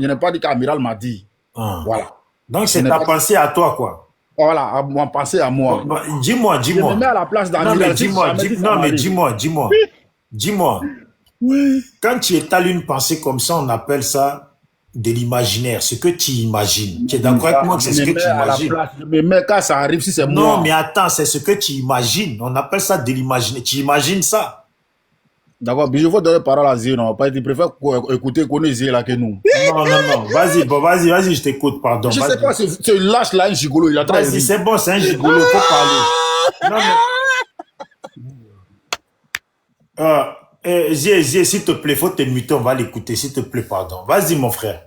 Je n'ai pas dit qu'Amiral m'a dit. Ah. Voilà. Donc, Je c'est n'ai ta pas dit. pensée à toi, quoi. Voilà, à moi, penser à Bon, moi. bah, dis-moi, Je me mets à dis-moi. la place Non, mais d'Amiral. Si dis-moi, jamais si ça non, mais m'arrive. dis-moi, dis-moi. Dis-moi. Oui. Quand tu étales une pensée comme ça, on appelle ça de l'imaginaire, ce que tu imagines. Tu es d'accord avec moi que Je c'est ce me que mets tu à la imagines? place. Je me mets quand ça arrive, si c'est Non, mais moi. attends, c'est ce que tu imagines. On appelle ça de l'imaginaire. Tu imagines ça? D'accord, mais je veux donner parole à Zé, non? Parce qu'il préfère écouter qu'on est Zé là que nous. Non, non, non. Vas-y, bon, vas-y, je t'écoute, pardon. Je sais pas, Vas-y. c'est lâche là, un gigolo, il a très Vas-y, ri. c'est bon, c'est un gigolo, faut parler. Non, mais, euh, Zé, s'il te plaît, faut te muter, on va l'écouter, s'il te plaît, pardon. Vas-y, mon frère.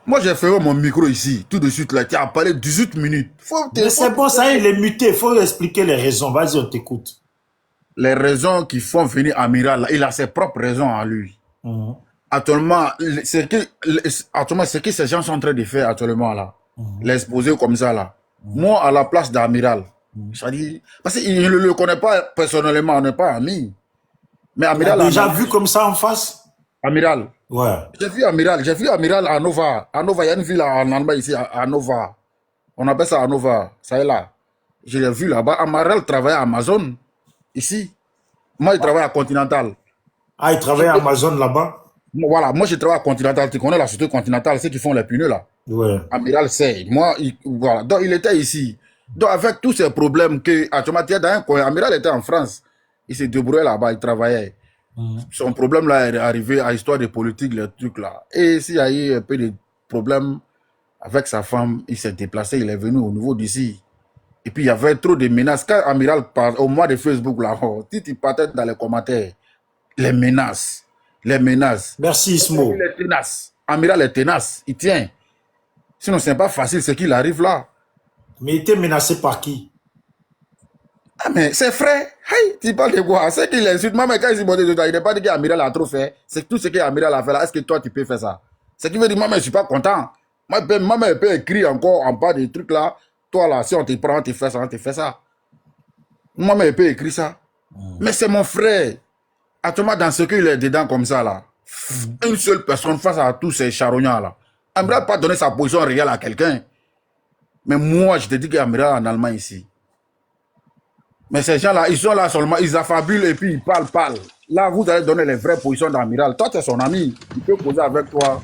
Moi, j'ai fait mon micro ici, tout de suite là. Tu as parlé 18 minutes. Mais c'est bon, ça y est, il est muté, faut expliquer les raisons. Vas-y, on t'écoute. Les raisons qui font venir Amiral, là, il a ses propres raisons à lui. Mhm. Actuellement, ce que ces gens sont en train de faire actuellement là, l'exposer comme ça là. Moi, à la place d'Amiral, ça dit, parce qu'il ne le connaît pas personnellement, on n'est pas amis. Mais Tu l'as Amiral en déjà Allemagne, vu comme ça en face? Amiral. Ouais. J'ai vu Amiral à Nova. À Nova, il y a une ville en Allemagne ici, à Nova. On appelle ça à Nova, ça est là. Je l'ai vu là-bas. Amiral travaille à Amazon, ici. Moi, je travaille à Continental. Ah, il travaille à Amazon là-bas? Voilà, moi, je travaille à Continental. Tu connais la société Continental, ceux qui font les pneus là. Ouais. Amiral sait. Moi, voilà. Donc, il était ici. Donc, avec tous ces problèmes que, actuellement, il y a dans un coin, Amiral était en France. Il s'est débrouillé là-bas, il travaillait. Son problème là est arrivé à l'histoire de politique, les trucs là. Et s'il y a eu un peu de problème avec sa femme, il s'est déplacé, il est venu au niveau d'ici. Et puis il y avait trop de menaces. Quand Amiral parle au mois de Facebook là, oh, tu partais dans les commentaires, les menaces, les menaces. Merci, Il Ismo. est tenace. Amiral est tenace, il tient. Sinon, ce n'est pas facile ce qu'il arrive là. Mais il était menacé par qui? Ah, mais c'est vrai. Hey, tu parles de quoi? C'est qu'il insulte. Moi, mais quand il n'est pas dit qu'Amiral a trop fait. C'est tout ce qu'Amiral a fait là. Est-ce que toi, tu peux faire ça? Ce qui veut dire, moi, mais je ne suis pas content. Moi, je peux écrire encore en bas des trucs là. Toi, là, si on te prend, on te fait ça, on te fait ça. Moi, mais je peux écrire ça. Mais c'est mon frère. Actuellement, dans ce qu'il est dedans comme ça là, une seule personne face à tous ces charognards là. Amiral n'a pas donné sa position réelle à quelqu'un. Mais moi, je te dis qu'Amiral en Allemagne ici. Mais ces gens-là, ils sont là seulement, ils affabulent et puis ils parlent. Là, vous allez donner les vraies positions d'Amiral. Toi, tu es son ami, il peut causer avec toi.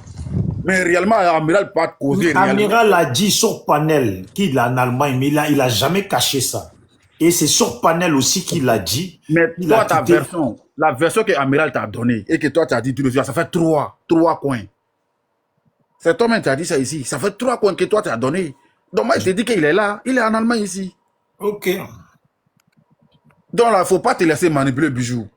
Mais réellement, Amiral ne peut pas te causer réellement. Amiral a dit sur panel qu'il est en Allemagne, mais il a jamais caché ça. Et c'est sur panel aussi qu'il a dit. Mais Il toi, a ta quitté. version, la version que Amiral t'a donnée et que toi, tu as dit tout de suite, ça fait trois coins. C'est toi-même qui as dit ça ici. Ça fait 3 coins que toi, tu as donné. Donc, moi, je te dis qu'il est là. Il est en Allemagne ici. Ok. Donc, là, il ne faut pas te laisser manipuler, bijou.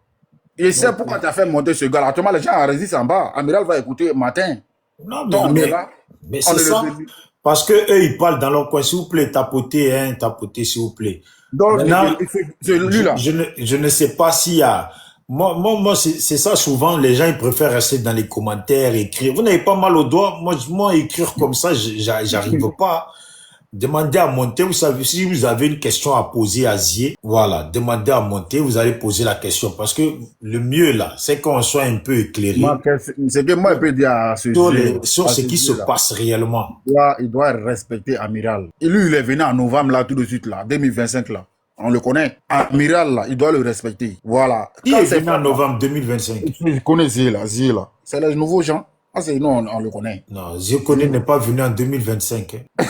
Et c'est pourquoi tu as fait monter ce gars-là. Actuellement, les gens résistent en bas. Amiral va écouter matin. Non, Donc, on est là. mais On c'est est ça. le... Parce que eux, ils parlent dans leur coin. S'il vous plaît, tapotez, hein, tapotez, s'il vous plaît. Donc, Maintenant, c'est lui-là. je ne sais pas s'il y a... Moi c'est ça, souvent, les gens, ils préfèrent rester dans les commentaires, écrire. Vous n'avez pas mal au doigt. Moi, écrire comme ça, j'arrive pas. Demandez à monter, vous savez, si vous avez une question à poser à Zier, voilà, demandez à monter, vous allez poser la question. Parce que le mieux, là, c'est qu'on soit un peu éclairé C'est que moi, je peux dire à ce sur ce qui se passe réellement. Il doit respecter Amiral. Et lui, il est venu en novembre, là, tout de suite, là, 2025, là. On le connaît. Amiral, là, il doit le respecter. Voilà. Qui est venu en novembre 2025? Je connais Zier, là. C'est les nouveaux gens. Ah, c'est nous, on le connaît. Non, Zier n'est pas venu en 2025. Hein.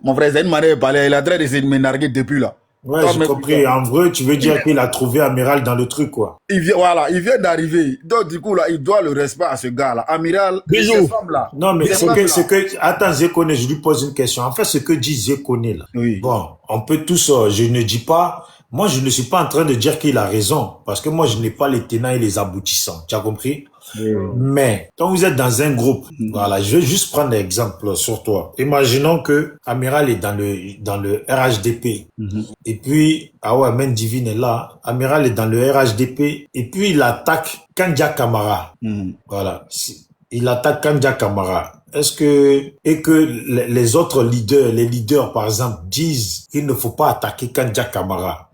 Mon frère, c'est une manière de parler. Il a train de se m'énarguer depuis là. Ouais, j'ai compris. En vrai, tu veux dire qu'il a trouvé Amiral dans le truc, quoi. Voilà, il vient d'arriver. Donc, du coup, là, il doit le respect à ce gars-là. Amiral, Bisous. Là. Non, mais attends, Zekone, je lui pose une question. En fait, ce que dit Zekone, là. Oui. Bon, on peut tous, je ne dis pas, moi, je ne suis pas en train de dire qu'il a raison. Parce que moi, je n'ai pas les tenants et les aboutissants. Tu as compris? Mais quand vous êtes dans un groupe, voilà, je vais juste prendre un exemple sur toi. Imaginons que Amiral est dans le RHDP. Et puis, ah ouais, Main Divine est là. Amiral est dans le RHDP. Et puis, il attaque Kandia Kamara. Voilà. Il attaque Kandia Kamara. et que les autres leaders, les leaders par exemple, disent qu'il ne faut pas attaquer Kandja Camara.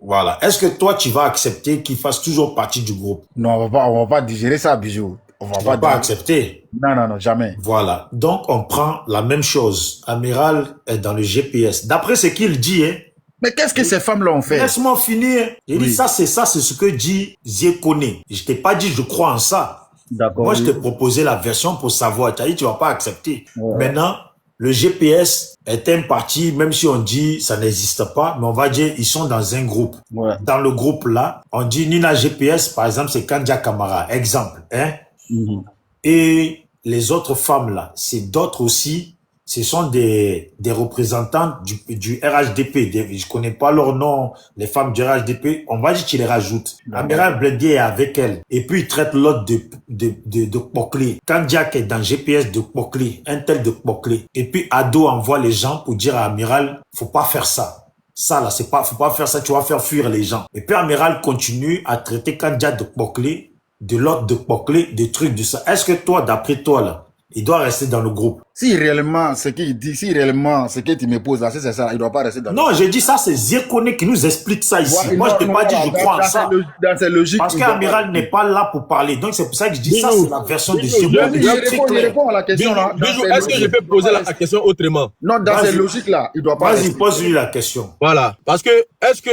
Voilà. Est-ce que toi, tu vas accepter qu'il fasse toujours partie du groupe? Non, on va pas digérer ça, Bijou. On va pas accepter. Non, jamais. Voilà. Donc, on prend la même chose. Amiral est dans le GPS. D'après ce qu'il dit, hein. Mais qu'est-ce que ces femmes-là ont fait? Laisse-moi finir. Il dit ça, c'est ce que dit Ziekone. Je t'ai pas dit je crois en ça. D'accord. Moi, je t'ai proposé la version pour savoir. Tu as dit tu vas pas accepter. Ouais. Maintenant, le GPS est un parti, même si on dit ça n'existe pas, mais on va dire ils sont dans un groupe. Ouais. Dans le groupe là, on dit Nina GPS, par exemple, c'est Kandja Camara. Exemple, hein? Et les autres femmes là, c'est d'autres aussi. Ce sont des représentants du RHDP. Je connais pas leur nom, les femmes du RHDP. On va dire qu'ils les rajoutent. Amiral Blendé est avec elle. Et puis, il traite l'autre de Poclé. Quand Jack est dans GPS de Poclé, un tel de Poclé. Et puis, Ado envoie les gens pour dire à Amiral, faut pas faire ça. Ça, là, faut pas faire ça, tu vas faire fuir les gens. Et puis, Amiral continue à traiter Kandja de Poclé, de l'autre de Poclé, des trucs de ça. Est-ce que toi, d'après toi, là, il doit rester dans le groupe? Si réellement, ce qu'il dit, si réellement, ce que tu me poses là, c'est ça, il doit pas rester dans le groupe. Non, j'ai dit ça, c'est Ziekone qui nous explique ça ici. Ouais, moi, je t'ai pas dit je crois en ça. Dans ces logiques. Parce qu'Amiral n'est pas là pour parler. Donc, c'est pour ça que je dis ça, c'est la version de Ziekone. Je réponds à la question là. Est-ce que je peux poser la question autrement? Non, dans ces logiques là, il doit pas. Vas-y, pose-lui la question. Voilà. Parce que, est-ce que,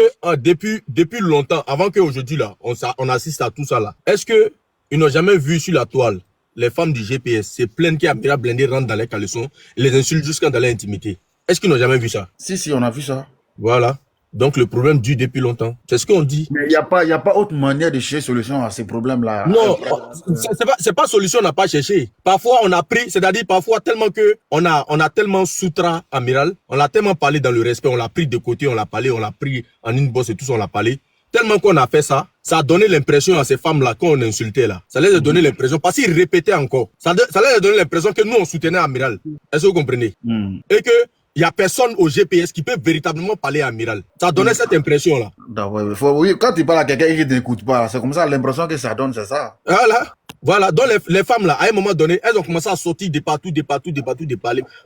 depuis longtemps, avant qu'aujourd'hui là, on assiste à tout ça là, est-ce que ils n'ont jamais vu sur la toile les femmes du GPS se plaignent qu'Amiral Blendé rentre dans les caleçons et les insulte jusqu'à dans l'intimité? Est-ce qu'ils n'ont jamais vu ça? Si, on a vu ça. Voilà. Donc le problème dure depuis longtemps. C'est ce qu'on dit. Mais il n'y a pas autre manière de chercher solution à ces problèmes-là. Non, c'est pas solution, on n'a pas cherché. Parfois, on a pris, c'est-à-dire parfois tellement que on a tellement soutra Amiral, on l'a tellement parlé dans le respect, on l'a pris de côté, on l'a parlé, on l'a pris en une bosse et tout ça, on l'a parlé. Tellement qu'on a fait ça, ça a donné l'impression à ces femmes-là qu'on insultait là. Ça les a donné l'impression, parce qu'ils répétaient encore. Ça les a donné l'impression que nous, on soutenait Amiral. Est-ce que vous comprenez? Et que il n'y a personne au GPS qui peut véritablement parler à Amiral. Ça donnait cette impression-là. Oui, quand tu parles à quelqu'un qui ne t'écoute pas, c'est comme ça, l'impression que ça donne, c'est ça. Voilà. Donc les femmes-là, à un moment donné, elles ont commencé à sortir de partout,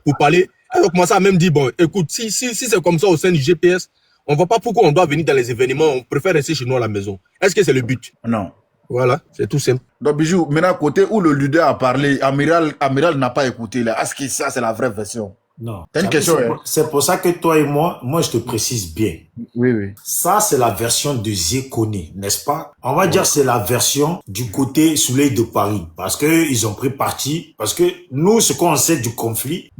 pour parler. Elles ont commencé à même dire, bon, écoute, si c'est comme ça au sein du GPS, on ne voit pas pourquoi on doit venir dans les événements, on préfère rester chez nous à la maison. Est-ce que c'est le but? Non. Voilà, c'est tout simple. Donc, Bijou, maintenant, côté où le leader a parlé, Amiral n'a pas écouté. Est-ce que ça, c'est la vraie version? Non. T'as une question, hein? C'est pour ça que toi et moi, je te précise bien. Oui. Ça, c'est la version de Ziekone, n'est-ce pas? On va dire c'est la version du côté Soleil de Paris. Parce que ils ont pris parti. Parce que nous, ce qu'on sait du conflit,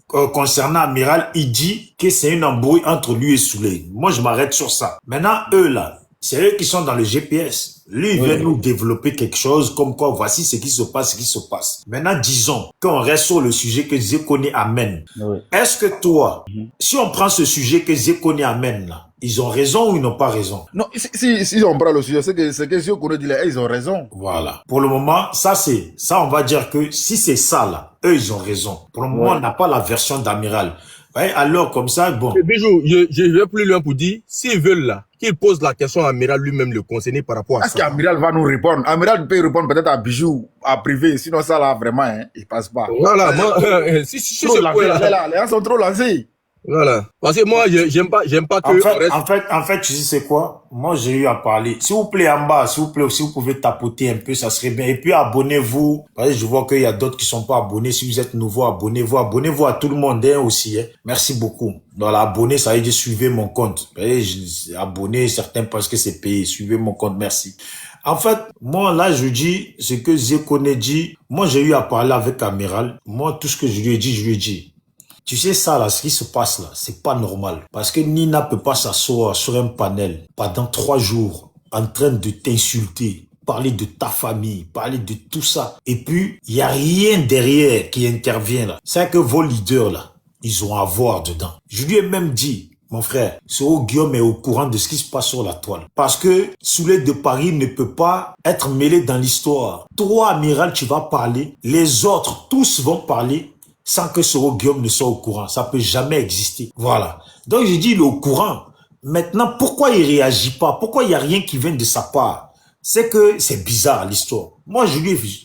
concernant Amiral, il dit que c'est une embrouille entre lui et Soleil. Moi, je m'arrête sur ça. Maintenant, eux, là, c'est eux qui sont dans le GPS. Lui, il vient nous développer quelque chose comme quoi, voici ce qui se passe, Maintenant, disons qu'on reste sur le sujet que Ziekone amène. Est-ce que toi, si on prend ce sujet que Ziekone amène là, ils ont raison ou ils n'ont pas raison? Non, si on prend le sujet, c'est que Ziekone dit là, ils ont raison. Voilà. Pour le moment, ça, on va dire que si c'est ça là, eux, ils ont raison. Pour le moment, on n'a pas la version d'Amiral. Ouais, alors, comme ça, bon. Bijou, je vais plus loin pour dire, s'ils veulent là, qu'il pose la question à Amiral lui-même, le concerné par rapport à ça. Est-ce qu'Amiral va nous répondre? Amiral peut répondre peut-être à Bijou, à privé, sinon ça là, vraiment, hein, il passe pas. Voilà, moi, si ce point là. Les gens sont trop lancés. Voilà. Parce que moi, j'aime pas que... En fait, tu sais c'est quoi? Moi, j'ai eu à parler. S'il vous plaît, en bas, s'il vous plaît, si vous pouvez tapoter un peu, ça serait bien. Et puis, abonnez-vous. Parce que je vois qu'il y a d'autres qui sont pas abonnés. Si vous êtes nouveau, abonnez-vous. Abonnez-vous à tout le monde, hein, aussi, hein. Merci beaucoup. Voilà, abonner, ça veut dire suivez mon compte. Vous voyez, abonner, certains pensent que c'est payé. Suivez mon compte, merci. En fait, moi, là, je dis, ce que Ziekone dit, moi, j'ai eu à parler avec Amiral. Moi, tout ce que je lui ai dit. Tu sais ça là, ce qui se passe là, c'est pas normal. Parce que Nina peut pas s'asseoir sur un panel pendant 3 jours en train de t'insulter, parler de ta famille, parler de tout ça. Et puis, il y a rien derrière qui intervient là. C'est que vos leaders là, ils ont à voir dedans. Je lui ai même dit, mon frère, Guillaume est au courant de ce qui se passe sur la toile. Parce que Soleil de Paris ne peut pas être mêlé dans l'histoire. Toi, Amiral, tu vas parler. Les autres, tous vont parler. Sans que Guillaume ne soit au courant. Ça peut jamais exister. Voilà. Donc, j'ai dit, il est au courant. Maintenant, pourquoi il réagit pas? Pourquoi il n'y a rien qui vient de sa part? C'est que c'est bizarre, l'histoire. Moi,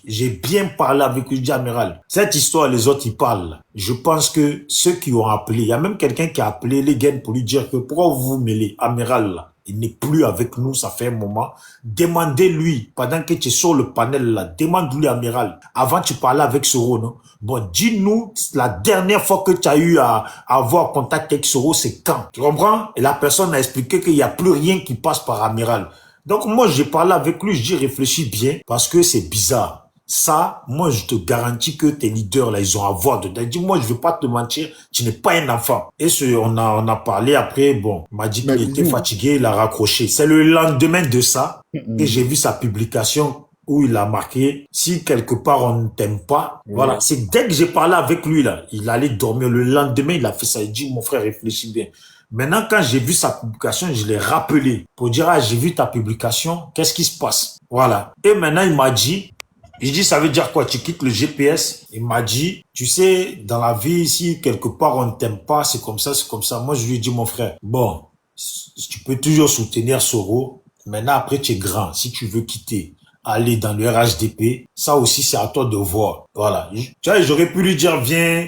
j'ai bien parlé avec lui, je dis, amiral, cette histoire, les autres, ils parlent. Je pense que ceux qui ont appelé, il y a même quelqu'un qui a appelé les gars pour lui dire que pourquoi vous vous mêlez, amiral, là. Il n'est plus avec nous, ça fait un moment. Demandez-lui, pendant que tu es sur le panel là, demande-lui, amiral, avant tu parlais avec Soro, non? Bon, dis-nous, la dernière fois que tu as eu à avoir contact avec Soro, c'est quand? Tu comprends? Et la personne a expliqué qu'il n'y a plus rien qui passe par amiral. Donc moi, j'ai parlé avec lui, je dis réfléchis bien, parce que c'est bizarre. Ça, moi, je te garantis que tes leaders, là, ils ont à voir dedans. Dis-moi, je veux pas te mentir, tu n'es pas un enfant. Et on a parlé après, bon, il m'a dit qu'il était fatigué, il a raccroché. C'est le lendemain de ça que j'ai vu sa publication où il a marqué, si quelque part on ne t'aime pas, voilà. C'est dès que j'ai parlé avec lui, là, il allait dormir. Le lendemain, il a fait ça. Il dit, mon frère, réfléchis bien. Maintenant, quand j'ai vu sa publication, je l'ai rappelé pour dire, ah, j'ai vu ta publication, qu'est-ce qui se passe? Voilà. Et maintenant, il m'a dit, je dis, ça veut dire quoi? Tu quittes le GPS? Il m'a dit, tu sais, dans la vie, si quelque part on ne t'aime pas, c'est comme ça, c'est comme ça. Moi, je lui ai dit, mon frère, bon, tu peux toujours soutenir Soro. Maintenant, après, tu es grand. Si tu veux quitter, aller dans le RHDP, ça aussi, c'est à toi de voir. Voilà. Tu vois, j'aurais pu lui dire, viens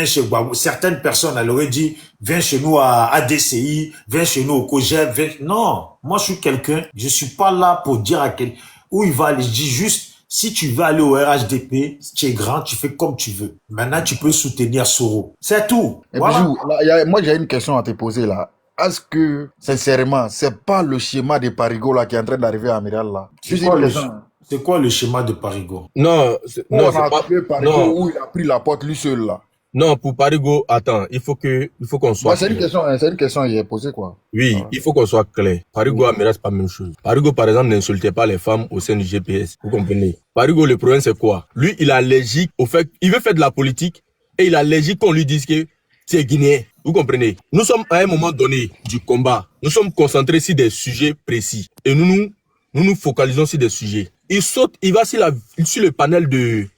chez Gbagbo. Certaines personnes, elles auraient dit, viens chez nous à ADCI, viens chez nous au COGEP, viens. Non. Moi, je suis quelqu'un, je suis pas là pour dire à quel, où il va aller. Je dis juste, si tu veux aller au RHDP, tu es grand, tu fais comme tu veux. Maintenant, tu peux soutenir Soro. C'est tout. Et voilà. Bijou, là, moi, j'ai une question à te poser là. Est-ce que, sincèrement, c'est pas le schéma de Parigo là qui est en train d'arriver à Amiral là? C'est quoi le schéma de Parigo? Non, non, c'est pas Parigo non. Où il a pris la porte lui seul là. Non, pour Parigo, attends, il faut qu'on soit. Ouais, c'est une question qu'il a posée quoi. Oui, voilà. Il faut qu'on soit clair. Parigo et Amiral, c'est pas la même chose. Parigo, par exemple, n'insultait pas les femmes au sein du GPS. Vous comprenez? Parigo, le problème, c'est quoi? Lui, il est allergique au fait, il veut faire de la politique et il est allergique qu'on lui dise que c'est guinéen. Vous comprenez? Nous sommes à un moment donné du combat. Nous sommes concentrés sur des sujets précis. Et nous nous focalisons sur des sujets. Il saute, il va sur le panel de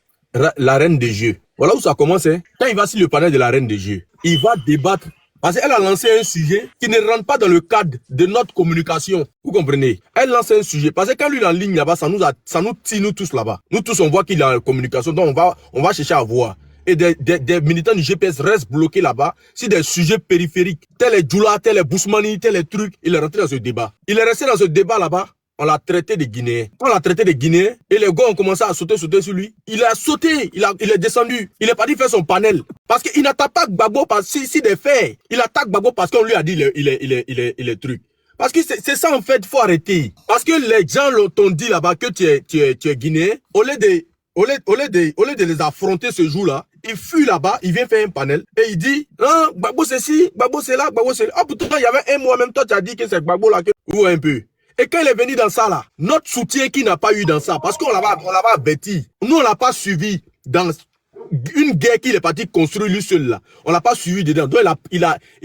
la reine des jeux. Voilà où ça commence. Hein. Quand il va sur le panel de la reine des jeux, il va débattre. Parce qu'elle a lancé un sujet qui ne rentre pas dans le cadre de notre communication. Vous comprenez? Elle lance un sujet. Parce que quand lui est en ligne là-bas, ça nous tire nous tous là-bas. Nous tous, on voit qu'il est en communication. Donc, on va chercher à voir. Et des militants du GPS restent bloqués là-bas sur des sujets périphériques. Tel est Djoula, tel est Bousmani, tel est truc. Il est rentré dans ce débat. Il est resté dans ce débat là-bas. On l'a traité de Guinéen. Quand on l'a traité de Guinéen, et les gars ont commencé à sauter sur lui, il a sauté, il est descendu. Il est parti faire son panel. Parce qu'il n'attaque pas Gbagbo si des faits. Il attaque Gbagbo parce qu'on lui a dit il est truc. Parce que c'est ça en fait, il faut arrêter. Parce que les gens t'ont dit là-bas que tu es Guinéen, au lieu de les affronter ce jour-là, il fuit là-bas, il vient faire un panel et il dit, non, Gbagbo c'est ci, Gbagbo c'est là, Gbagbo c'est là. Ah, pourtant, il y avait un mois même, toi tu as dit que c'est Gbagbo là que vous un peu. Et quand il est venu dans ça là, notre soutien qui n'a pas eu dans ça, parce qu'on l'avait averti, nous on l'a pas suivi dans une guerre qu'il est parti construire lui seul là. On l'a pas suivi dedans. Donc il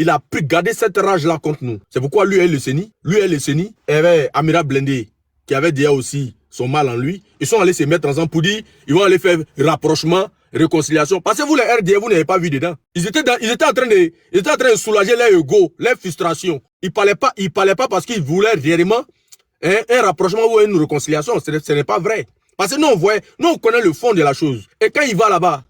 a pu garder cette rage là contre nous. C'est pourquoi lui est le CENI. Et avait Amiral Blindé qui avait déjà aussi son mal en lui. Ils sont allés se mettre ensemble pour dire, ils vont aller faire rapprochement, réconciliation. Parce que vous les RDA, vous n'avez pas vu dedans. Ils étaient en train de soulager leur ego, leur frustration. Ils parlaient pas parce qu'ils voulaient réellement un rapprochement ou une réconciliation. Ce n'est pas vrai. Parce que nous on connaît le fond de la chose. Et quand il va là-bas,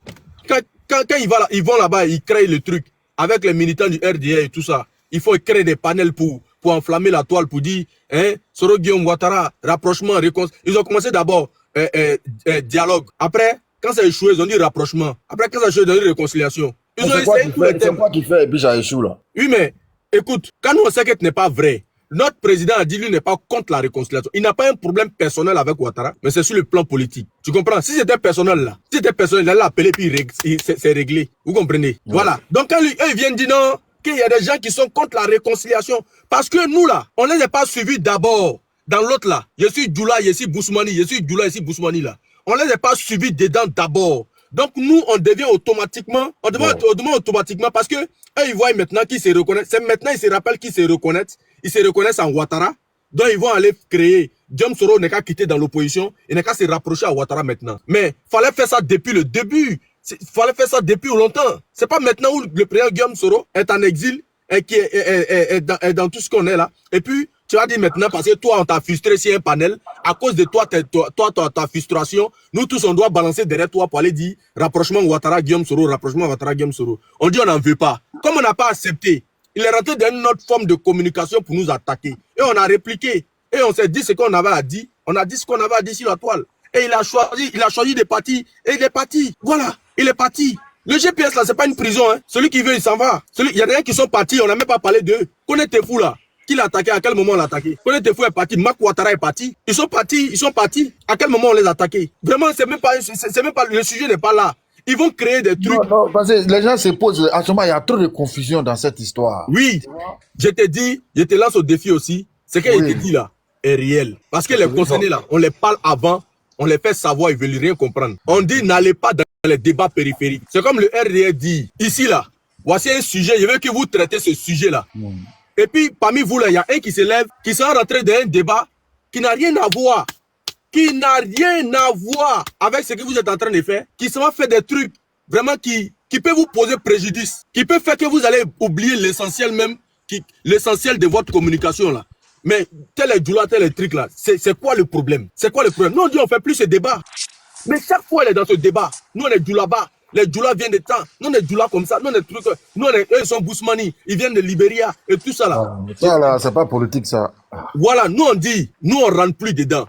ils vont là-bas, ils créent le truc avec les militants du RDA et tout ça. Il faut créer des panels pour enflammer la toile, pour dire, Soro Guillaume Ouattara, rapprochement, réconciliation. Ils ont commencé d'abord dialogue. Après, quand ça a échoué, ils ont dit rapprochement. Après, quand ça a échoué, ils ont dit réconciliation. Ils ont essayé tous les thèmes. C'est quoi qui fait et puis ça échoue là? Oui, mais écoute, quand nous on sait que ce n'est pas vrai, notre président a dit lui n'est pas contre la réconciliation. Il n'a pas un problème personnel avec Ouattara, mais c'est sur le plan politique. Tu comprends? Si c'était personnel là, il allait l'appeler puis c'est réglé. Vous comprenez? Ouais. Voilà. Donc quand eux viennent dire non, qu'il y a des gens qui sont contre la réconciliation, parce que nous là, on ne les a pas suivis d'abord. Dans l'autre là, je suis Djoula, je suis Bousmani, je suis Djoula, je suis Bousmani là. On ne les a pas suivis dedans d'abord. Donc nous, on devient automatiquement, automatiquement parce que eux, ils voient maintenant qu'ils se reconnaissent. C'est maintenant ils se rappellent qu'ils se reconnaissent. Ils se reconnaissent en Ouattara. Donc ils vont aller créer. Guillaume Soro n'est qu'à quitter dans l'opposition. Il n'est qu'à se rapprocher à Ouattara maintenant. Mais fallait faire ça depuis le début. Fallait faire ça depuis longtemps. C'est pas maintenant où le président Guillaume Soro est en exil et qui est dans tout ce qu'on est là. Et puis tu vas dire maintenant, parce que toi, on t'a frustré sur un panel, à cause de toi, ta frustration, nous tous, on doit balancer derrière toi pour aller dire rapprochement Ouattara-Guillaume Soro, rapprochement Ouattara-Guillaume Soro. On dit on n'en veut pas. Comme on n'a pas accepté, il est rentré dans une autre forme de communication pour nous attaquer. Et on a répliqué. Et on s'est dit ce qu'on avait à dire. On a dit ce qu'on avait à dire sur la toile. Et il a choisi de partir. Et il est parti. Voilà, il est parti. Le GPS là, c'est pas une prison. Hein. Celui qui veut, il s'en va. Il y a des gens qui sont partis, on n'a même pas parlé d'eux. Connais tes fous là. Qui l'a attaqué? À quel moment on l'a attaqué? Connais tes fous est parti. Marc Ouattara est parti. Ils sont partis. À quel moment on les a attaqués? Vraiment, c'est même pas, le sujet n'est pas là. Ils vont créer des trucs. Non, parce que les gens se posent, à ce moment, il y a trop de confusion dans cette histoire. Oui, je te lance au défi aussi. Ce qui a été dit là est réel. Parce que les concernés là, on les parle avant, on les fait savoir, ils veulent rien comprendre. On dit n'allez pas dans les débats périphériques. C'est comme le RDR dit, ici là, voici un sujet, je veux que vous traitez ce sujet là. Et puis parmi vous là, il y a un qui se lève, qui sera rentré dans un débat qui n'a rien à voir. Qui n'a rien à voir avec ce que vous êtes en train de faire, qui va faire des trucs vraiment qui peut vous poser préjudice, qui peut faire que vous allez oublier l'essentiel même, l'essentiel de votre communication là. Mais tel est Djoula, tel est truc là, c'est quoi le problème? C'est quoi le problème? Nous on dit on fait plus ce débat. Mais chaque fois elle est dans ce débat, nous on est Djoula bas, les Djoula viennent de temps, nous on est Djoula comme ça, nous on est trucs, eux ils sont Bousmani, ils viennent de Libéria et tout ça là. Ça là, c'est pas politique ça. Voilà, nous on dit, nous on rentre plus dedans.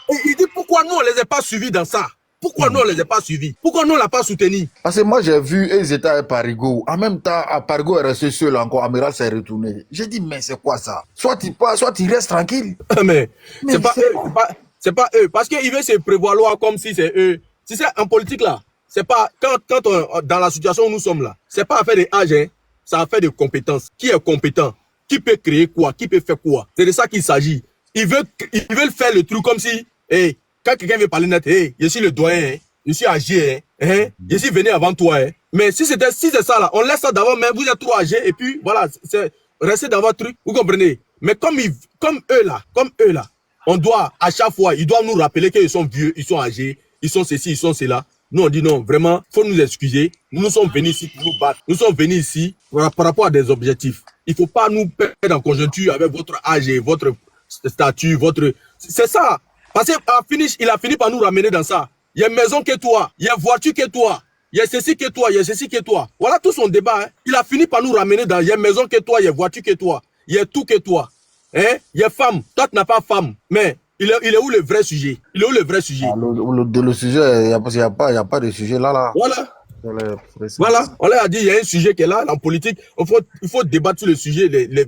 Et il dit pourquoi nous on les a pas suivis dans ça? Pourquoi nous on les a pas suivis? Pourquoi nous on l'a pas soutenu? Parce que moi j'ai vu, ils étaient à Parigo. En même temps, à Parigo est resté seul encore, Amiral s'est retourné. J'ai dit, mais c'est quoi ça? Soit tu pars, soit tu restes tranquille. Mais c'est pas eux. Parce qu'ils veulent se prévaloir comme si c'est eux. Si c'est en politique là, c'est pas, quand on, dans la situation où nous sommes là, c'est pas affaire d'âge, hein, c'est affaire de compétences. Qui est compétent? Qui peut créer quoi? Qui peut faire quoi? C'est de ça qu'il s'agit. Ils veulent faire le truc comme si, hey, quand quelqu'un veut parler net, hey, je suis le doyen, hein, je suis âgé, hein, je suis venu avant toi. Hein. Mais si c'est ça là, on laisse ça d'avant, mais vous êtes trop âgé et puis voilà, c'est rester dans votre truc, vous comprenez? Mais comme eux là, on doit à chaque fois, ils doivent nous rappeler qu'ils sont vieux, ils sont âgés, ils sont ceci, ils sont cela. Nous on dit non, vraiment, faut nous excuser. Nous sommes venus ici pour nous battre. Nous sommes venus ici par rapport à des objectifs. Il faut pas nous perdre en conjoncture avec votre âge et votre statut, c'est ça. Parce qu'il a fini par nous ramener dans ça. Il y a maison que toi, il y a voiture que toi, il y a ceci que toi, il y a ceci que toi. Voilà tout son débat. Hein. Il a fini par nous ramener dans il y a maison que toi, il y a voiture que toi, il y a tout que toi. Hein? Il y a femme, toi tu n'as pas femme. Mais il est où le vrai sujet? Il est où le vrai sujet? Ah, le sujet, il n'y a pas de sujet là. Voilà. Voilà, on leur a dit il y a un sujet qui est là en politique. Il faut débattre sur le sujet, les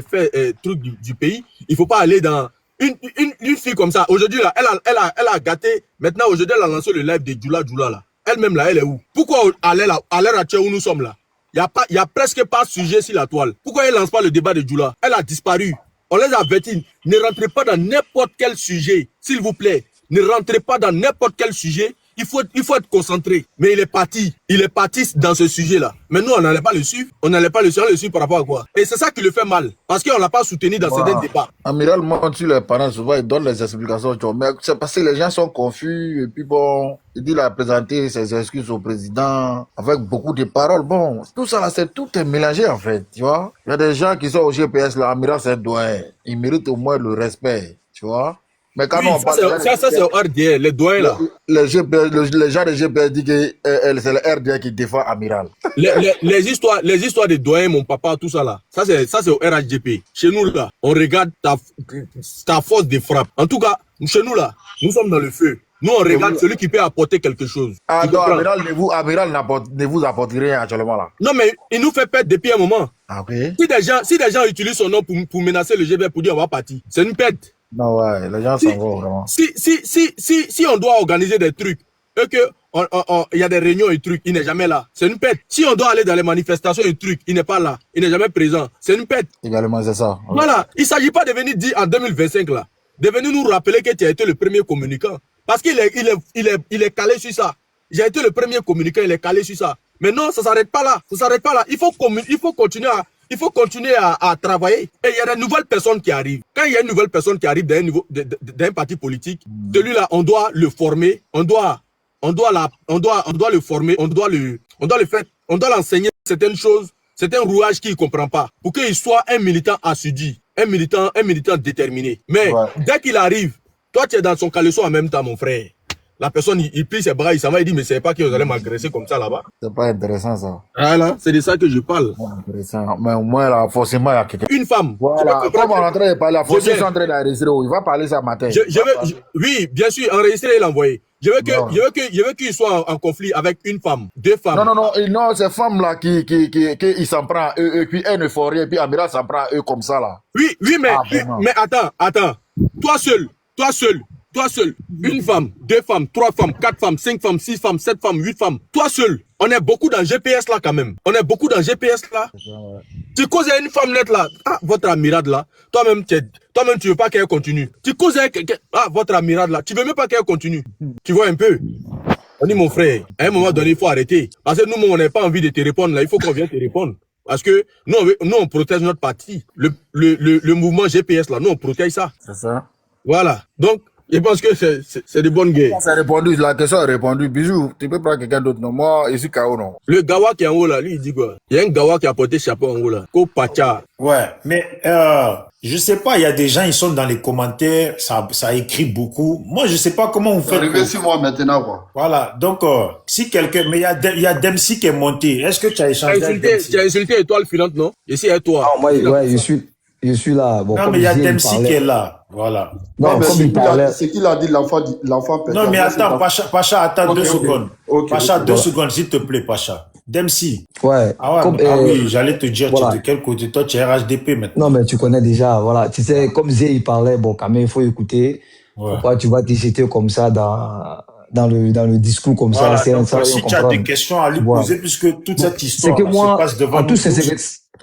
faits trucs du pays. Il faut pas aller dans une fille comme ça. Aujourd'hui là, elle a gâté. Maintenant aujourd'hui elle a lancé le live de Djoula là. Elle-même là, elle est où? Pourquoi à l'heure actuelle où nous sommes là, il y a presque pas de sujet sur la toile. Pourquoi elle lance pas le débat de Djoula? Elle a disparu. On les avertit. Ne rentrez pas dans n'importe quel sujet, s'il vous plaît. Ne rentrez pas dans n'importe quel sujet. Il faut être concentré. Mais il est parti dans ce sujet-là. Mais nous, on n'allait pas le suivre. On le suit par rapport à quoi? Et c'est ça qui le fait mal. Parce qu'on ne l'a pas soutenu dans certains débats. Amiral, moi, quand tu les parents, souvent, ils donnent les explications. Mais c'est parce que les gens sont confus. Et puis bon, il a présenté ses excuses au président avec beaucoup de paroles. Bon, tout ça là, tout est mélangé en fait. Tu vois? Il y a des gens qui sont au GPS là. Amiral, c'est un doyen. Il mérite au moins le respect. Tu vois? Mais quand oui, on parle ça c'est au RDR, les doyens là. Les gens de GPS disent que c'est le RDR qui défend Amiral. Les histoires des doyens, mon papa, tout ça là. Ça c'est au RHDP. Chez nous là, on regarde ta force de frappe. En tout cas, chez nous là, nous sommes dans le feu. Nous on regarde celui qui peut apporter quelque chose. Ah non, Amiral ne vous apporte rien actuellement là. Non mais il nous fait perdre depuis un moment. Ah, ok. Si des gens utilisent son nom pour menacer le GBR pour dire on va partir, c'est une perte. Non, ouais, les gens s'en vont vraiment. Si on doit organiser des trucs et que il y a des réunions et trucs, il n'est jamais là, c'est une perte. Si on doit aller dans les manifestations et trucs, il n'est pas là, il n'est jamais présent, c'est une perte. Également, c'est ça. Ouais. Voilà, il ne s'agit pas de venir dire en 2025 là, de venir nous rappeler que tu as été le premier communicant. Parce qu'il est calé sur ça. J'ai été le premier communicant, il est calé sur ça. Mais non, ça ne s'arrête pas là. Ça s'arrête pas là. Il faut continuer à travailler. Et il y a de nouvelles personnes qui arrivent. Quand il y a une nouvelle personne qui arrive d'un parti politique, celui-là, on doit le former, on doit le former, on doit l'enseigner certaines choses C'est un rouage qu'il ne comprend pas. Pour qu'il soit un militant assidu, un militant déterminé. Mais dès qu'il arrive, toi, tu es dans son caleçon en même temps, mon frère. La personne, il plie ses bras, il s'en va, il dit, mais c'est pas que vous allez m'agresser comme ça là-bas. C'est pas intéressant, ça. Voilà, c'est de ça que je parle. Intéressant. Mais au moins, là, forcément, il y a quelqu'un. Une femme. Voilà, comme on est en train de parler, la force est en train d'enregistrer. Il va parler ça matin. Oui, bien sûr, enregistrer et l'envoyer. Je veux qu'il soit en conflit avec une femme, deux femmes. Non, ces femmes-là qui ils s'en prend eux, et puis elles ne font rien, et puis Amiral s'en prend eux comme ça, là. Oui, mais attends. Toi seul, une femme, deux femmes, trois femmes, quatre femmes, cinq femmes, six femmes, sept femmes, huit femmes. Toi seul, on est beaucoup dans GPS là quand même. Tu causes à une femme nette là, votre amiral là, toi-même tu veux pas qu'elle continue. Tu causes à quelqu'un, votre amiral là, tu veux même pas qu'elle continue. Tu vois un peu. On dit mon frère, à un moment donné, il faut arrêter. Parce que nous, on n'a pas envie de te répondre là, il faut qu'on vienne te répondre. Parce que nous, on protège notre parti. Le mouvement GPS là, nous on protège ça. C'est ça. Voilà. Donc, je pense que c'est de bonnes guerres. Ça a répondu, la question a répondu. Bisous, tu peux prendre quelqu'un d'autre, non? Moi, je suis KO, non? Le Gawa qui est en haut là, lui, il dit quoi? Il y a un Gawa qui a porté chapeau en haut là. Ko Pacha. Ouais, mais je sais pas, il y a des gens, ils sont dans les commentaires, ça écrit beaucoup. Moi, je sais pas comment on fait. C'est arrivé 6 mois maintenant, quoi. Voilà, donc si quelqu'un, mais il y a Dempsey qui est monté. Est-ce que tu as échangé avec Dempsey? Tu as insulté Étoile Filante, non? Ici, à toi. Ah, moi, ouais, je suis là. Bon, non, mais il y a Dempsey qui est là. Voilà. Non, mais comme il parlait. c'est qu'il a dit l'enfant Non, mais attends, Pacha, attends 2 secondes. Pacha, 2 voilà. secondes, s'il te plaît, Pacha. Dempsey. Ouais. Oui, j'allais te dire, voilà. tu es de quel côté? Toi, tu es RHDP maintenant. Non, mais tu connais déjà, voilà. Tu sais, comme Zé, il parlait, bon, quand même, il faut écouter. Ouais. Pourquoi tu vas t'hésiter comme ça dans le discours comme voilà, ça, donc, ça, si tu as des questions à lui poser, puisque toute cette histoire que moi, se passe devant nous.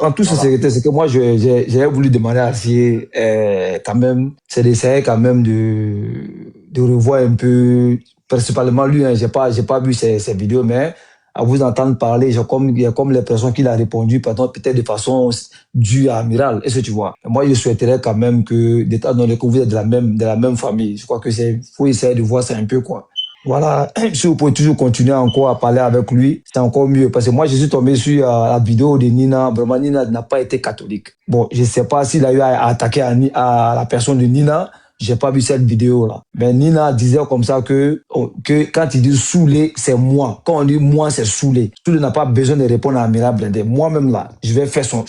En toute sincérité, c'est que moi, j'ai voulu demander à Zier, quand même, c'est d'essayer quand même de revoir un peu, principalement lui, hein, j'ai pas vu ses vidéos, mais à vous entendre parler, il y a comme l'impression qu'il a répondu, peut-être de façon due à Amiral. Est-ce que tu vois? Moi, je souhaiterais quand même que, d'état donné que vous êtes de la même famille, je crois que faut essayer de voir ça un peu, quoi. Voilà, si vous pouvez toujours continuer encore à parler avec lui, c'est encore mieux. Parce que moi, je suis tombé sur la vidéo de Nina. Vraiment, Nina n'a pas été catholique. Bon, je sais pas s'il a eu à attaquer à la personne de Nina. J'ai pas vu cette vidéo-là. Mais Nina disait comme ça que quand il dit saoulé, c'est moi. Quand on dit moi, c'est saoulé. Saoulé n'a pas besoin de répondre à Amira Blindé. Moi-même là, je vais faire son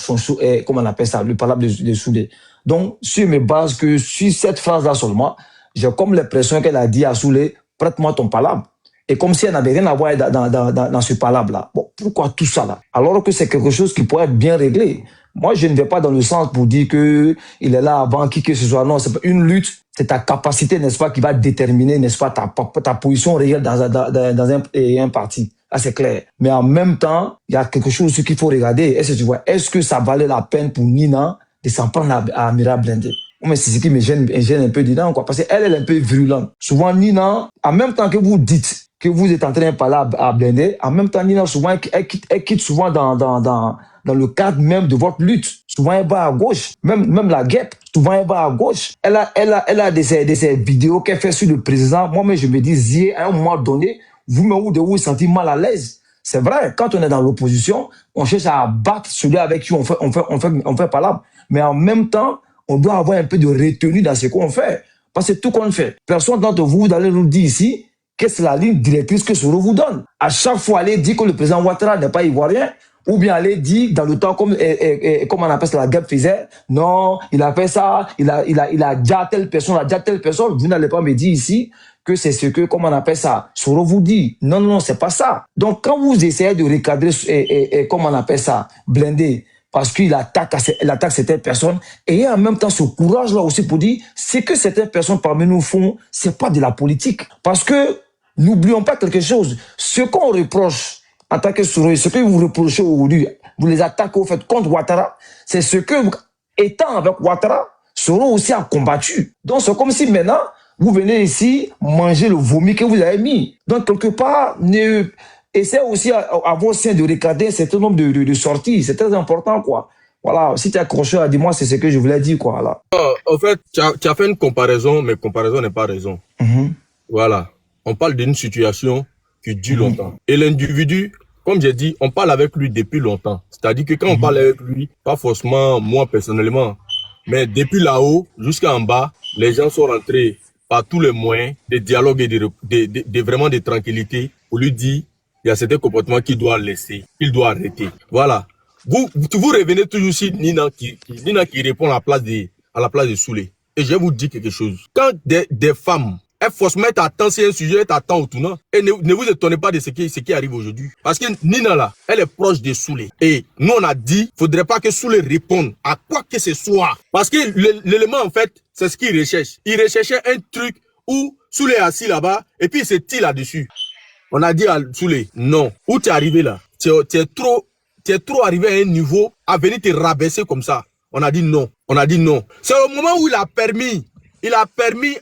comment on appelle ça, le palabre de saoulé. Donc, sur mes bases que sur cette phrase-là seulement, j'ai comme l'impression qu'elle a dit à saoulé, prête-moi ton palabre. Et comme si elle n'avait rien à voir dans ce palabre-là. Bon, pourquoi tout ça là? Alors que c'est quelque chose qui pourrait être bien réglé. Moi, je ne vais pas dans le sens pour dire que il est là avant qui que ce soit. Non, c'est pas une lutte. C'est ta capacité, n'est-ce pas, qui va déterminer, n'est-ce pas, ta position réelle dans un parti. Là, c'est clair. Mais en même temps, il y a quelque chose qu'il faut regarder. Est-ce que tu vois, est-ce que ça valait la peine pour Nina de s'en prendre à Amira Blindé? Mais c'est ce qui me gêne un peu dedans, quoi. Parce qu'elle est un peu virulente. Souvent, Nina, en même temps que vous dites que vous êtes en train de parler à Blindé, en même temps, Nina, souvent, elle quitte souvent dans le cadre même de votre lutte. Souvent, elle va à gauche. Même la guêpe, souvent, elle va à gauche. Elle a des vidéos qu'elle fait sur le président. Moi, mais je me dis, à un moment donné, vous vous sentez mal à l'aise. C'est vrai, quand on est dans l'opposition, on cherche à battre celui avec qui on fait palabre. Mais en même temps, on doit avoir un peu de retenue dans ce qu'on fait. Parce que tout qu'on fait, personne d'entre vous, allez nous dire ici, qu'est-ce que la ligne directrice que Soro vous donne. À chaque fois, allez dire que le président Ouattara n'est pas ivoirien, ou bien aller dire dans le temps comme on appelle ça, la guêpe faisait, non, il a fait ça, il a déjà telle personne, vous n'allez pas me dire ici que c'est ce que, comment on appelle ça, Soro vous dit. Non, c'est pas ça. Donc, quand vous essayez de recadrer, comment on appelle ça, Blindé, parce qu'il attaque certaines personnes, et en même temps ce courage-là aussi pour dire, c'est que certaines personnes parmi nous font, c'est pas de la politique. Parce que, n'oublions pas quelque chose, ce qu'on reproche en tant que Soro, ce que vous reprochez aujourd'hui, vous les attaquez au fait contre Ouattara, c'est ce que, étant avec Ouattara, Soro aussi a combattu. Donc c'est comme si maintenant, vous venez ici manger le vomi que vous avez mis. Donc quelque part, essayez aussi à vos seins de regarder un certain nombre de sorties. C'est très important, quoi. Voilà, si tu as accroché à dis-moi, c'est ce que je voulais dire, quoi. Là. En fait, tu as fait une comparaison, mais comparaison n'est pas raison. Voilà. On parle d'une situation qui dure longtemps. Et l'individu, comme j'ai dit, on parle avec lui depuis longtemps. C'est-à-dire que quand on parle avec lui, pas forcément moi personnellement, mais depuis là-haut jusqu'en bas, les gens sont rentrés par tous les moyens de dialogue et vraiment de tranquillité pour lui dire il y a certains comportements qu'il doit laisser, qu'il doit arrêter. Voilà. Vous revenez toujours sur Nina qui répond à la place de Soulé. Et je vais vous dire quelque chose. Quand des femmes, elles forcément t'attendent sur un sujet, t'attendent au tournant. Et ne vous étonnez pas de ce qui arrive aujourd'hui. Parce que Nina là, elle est proche de Soulé. Et nous on a dit, faudrait pas que Soulé réponde à quoi que ce soit. Parce que l'élément en fait, c'est ce qu'il recherche. Il recherchait un truc où Soulé est assis là-bas et puis il se tire là-dessus. On a dit à Soulé, non. Où tu es arrivé là? Tu es trop arrivé à un niveau à venir te rabaisser comme ça. On a dit non. On a dit non. C'est au moment où il a permis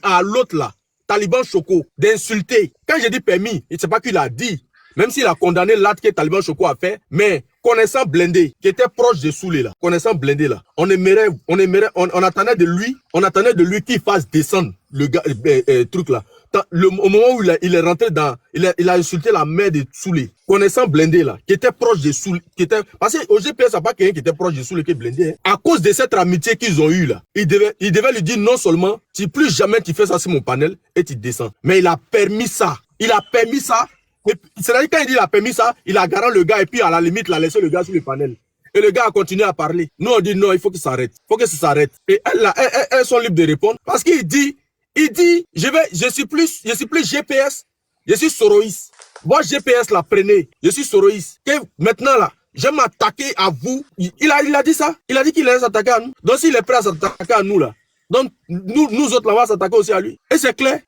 à l'autre là, Taliban Choco, d'insulter. Quand j'ai dit permis, c'est pas qu'il a dit. Même s'il a condamné l'acte que Taliban Choco a fait, mais connaissant Blindé, qui était proche de Soulé là, connaissant Blindé là, on attendait de lui qu'il fasse descendre le gars, truc là. Au moment où il est rentré il a insulté la mère de Soulé, connaissant Blindé là, qui était proche de Soulé, parce qu'au GPS, c'est pas quelqu'un qui était proche de Soulé qui est Blindé. Hein. À cause de cette amitié qu'ils ont eue là, il devait lui dire non seulement, plus jamais tu fais ça sur mon panel et tu descends. Mais il a permis ça. C'est-à-dire quand il dit il a permis ça, il a garant le gars et puis à la limite, il a laissé le gars sur le panel. Et le gars a continué à parler. Nous on dit non, il faut qu'il s'arrête. Il faut que ça s'arrête. Et elles sont libres de répondre parce qu'il dit, je suis plus GPS, je suis Soroïs. Moi, GPS, la prenez, je suis Soroïs. Maintenant, là, je vais m'attaquer à vous. Il a dit ça. Il a dit qu'il allait s'attaquer à nous. Donc, s'il est prêt à s'attaquer à nous, là, donc, nous autres, là, on va s'attaquer aussi à lui. Et c'est clair.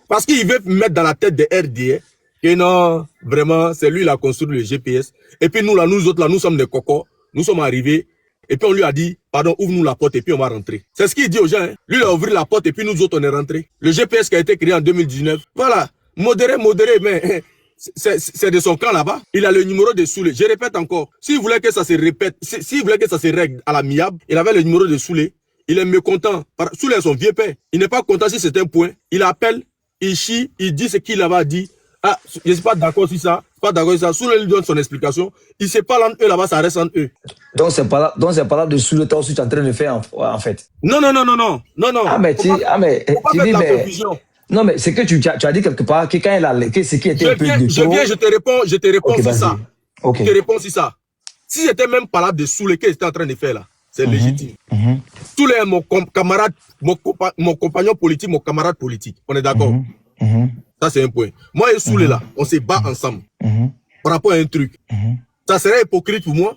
Parce qu'il veut mettre dans la tête des RDA que non, vraiment, c'est lui qui a construit le GPS. Et puis, nous autres, là, nous sommes des cocos. Nous sommes arrivés. Et puis on lui a dit, pardon, ouvre-nous la porte et puis on va rentrer. C'est ce qu'il dit aux gens. Hein. Lui, il a ouvert la porte et puis nous autres, on est rentrés. Le GPS qui a été créé en 2019. Voilà. Modéré, mais c'est de son camp là-bas. Il a le numéro de Soulé. Je répète encore. S'il voulait que ça se répète, s'il voulait que ça se règle à l'amiable, il avait le numéro de Soulé. Il est mécontent. Soulé est son vieux père. Il n'est pas content si c'est un point. Il appelle, il chie, il dit ce qu'il avait dit. Ah, je ne suis pas d'accord sur ça. Pas d'accord sur ça. Soulé lui donne son explication. Il se parle entre eux là-bas, ça reste entre eux. Donc c'est pas là de Soulé aussi tu es en train de faire en fait. Non. Ah mais tu dis non mais c'est que tu as dit quelque part que quand il a que ce qui était un peu de je te réponds okay, sur ça. Okay. Je te réponds sur ça. Si c'était même pas là de Soulé qu'il était en train de faire là, c'est légitime. Soulé est mon camarade, mon compagnon politique, mon camarade politique. On est d'accord. Ça, c'est un point. Moi et Soulé, là, on se bat ensemble par rapport à un truc. Ça serait hypocrite pour moi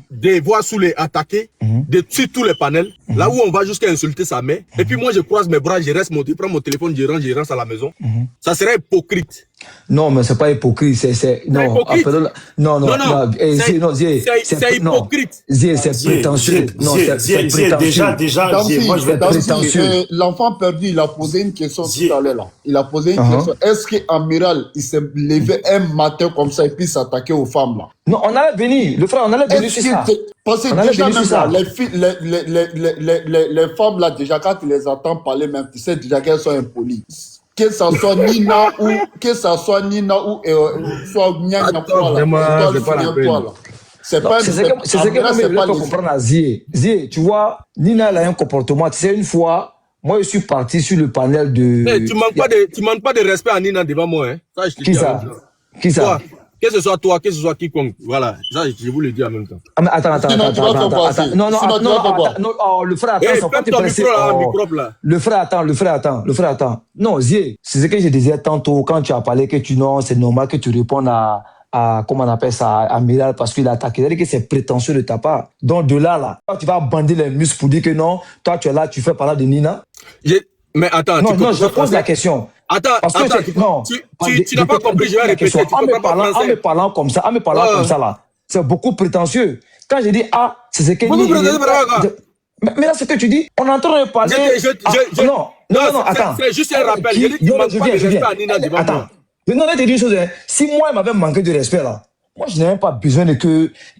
de voir Soulé attaquer, de tuer tous les panels, là où on va jusqu'à insulter sa mère. Et puis moi, je croise mes bras, je reste monté, prends mon téléphone, je rentre à la maison. Ça serait hypocrite. Non, mais c'est pas hypocrite, c'est non, hypocrite. Non, c'est hypocrite. C'est prétentieux. Non, c'est Déjà, moi je vais prétentieux. L'enfant perdu, il a posé une question tout à l'heure là. Il a posé une question. Est-ce qu'Amiral, il s'est levé un matin comme ça et puis s'attaquer aux femmes là? Non, on allait venir, le frère, on allait venir sur ça. Parce que déjà même là, les femmes là, déjà quand tu les entends parler même, tu sais déjà qu'elles sont impolies. Que ça soit Nina ou soit Nyanya là. C'est ce que moi je veux comprendre à Zie. Zie, tu vois, Nina elle a un comportement. Tu sais, une fois, moi je suis parti sur le panel de. Mais tu manques pas de respect à Nina devant moi, hein. Ça, je te Qui ça? Qui ça? Que ce soit toi, que ce soit quiconque, voilà, ça je vous le dis en même temps. Ah mais attends. Non, le frère attends, pas te presser. Le frère attends. Non, Zie, c'est ce que je disais tantôt quand tu as parlé que c'est normal que tu répondes à comment on appelle ça, à Amiral parce qu'il a attaqué. C'est-à-dire que c'est prétentieux de ta part. Donc de là, tu vas bander les muscles pour dire que non, toi tu es là, tu fais parler de Nina. Mais attends, non, je pose la question. Attends, tu n'as pas compris, je vais répéter. En me parlant comme ça là, c'est beaucoup prétentieux. Quand je dis c'est ce que mais là, ce que tu dis, on est en train de parler. Non, attends. C'est juste un rappel. Je dis que tu ne manques pas de respect à Nina devant moi. Non, je vais te dire une chose. Si moi, il m'avait manqué de respect là, moi, je n'ai même pas besoin de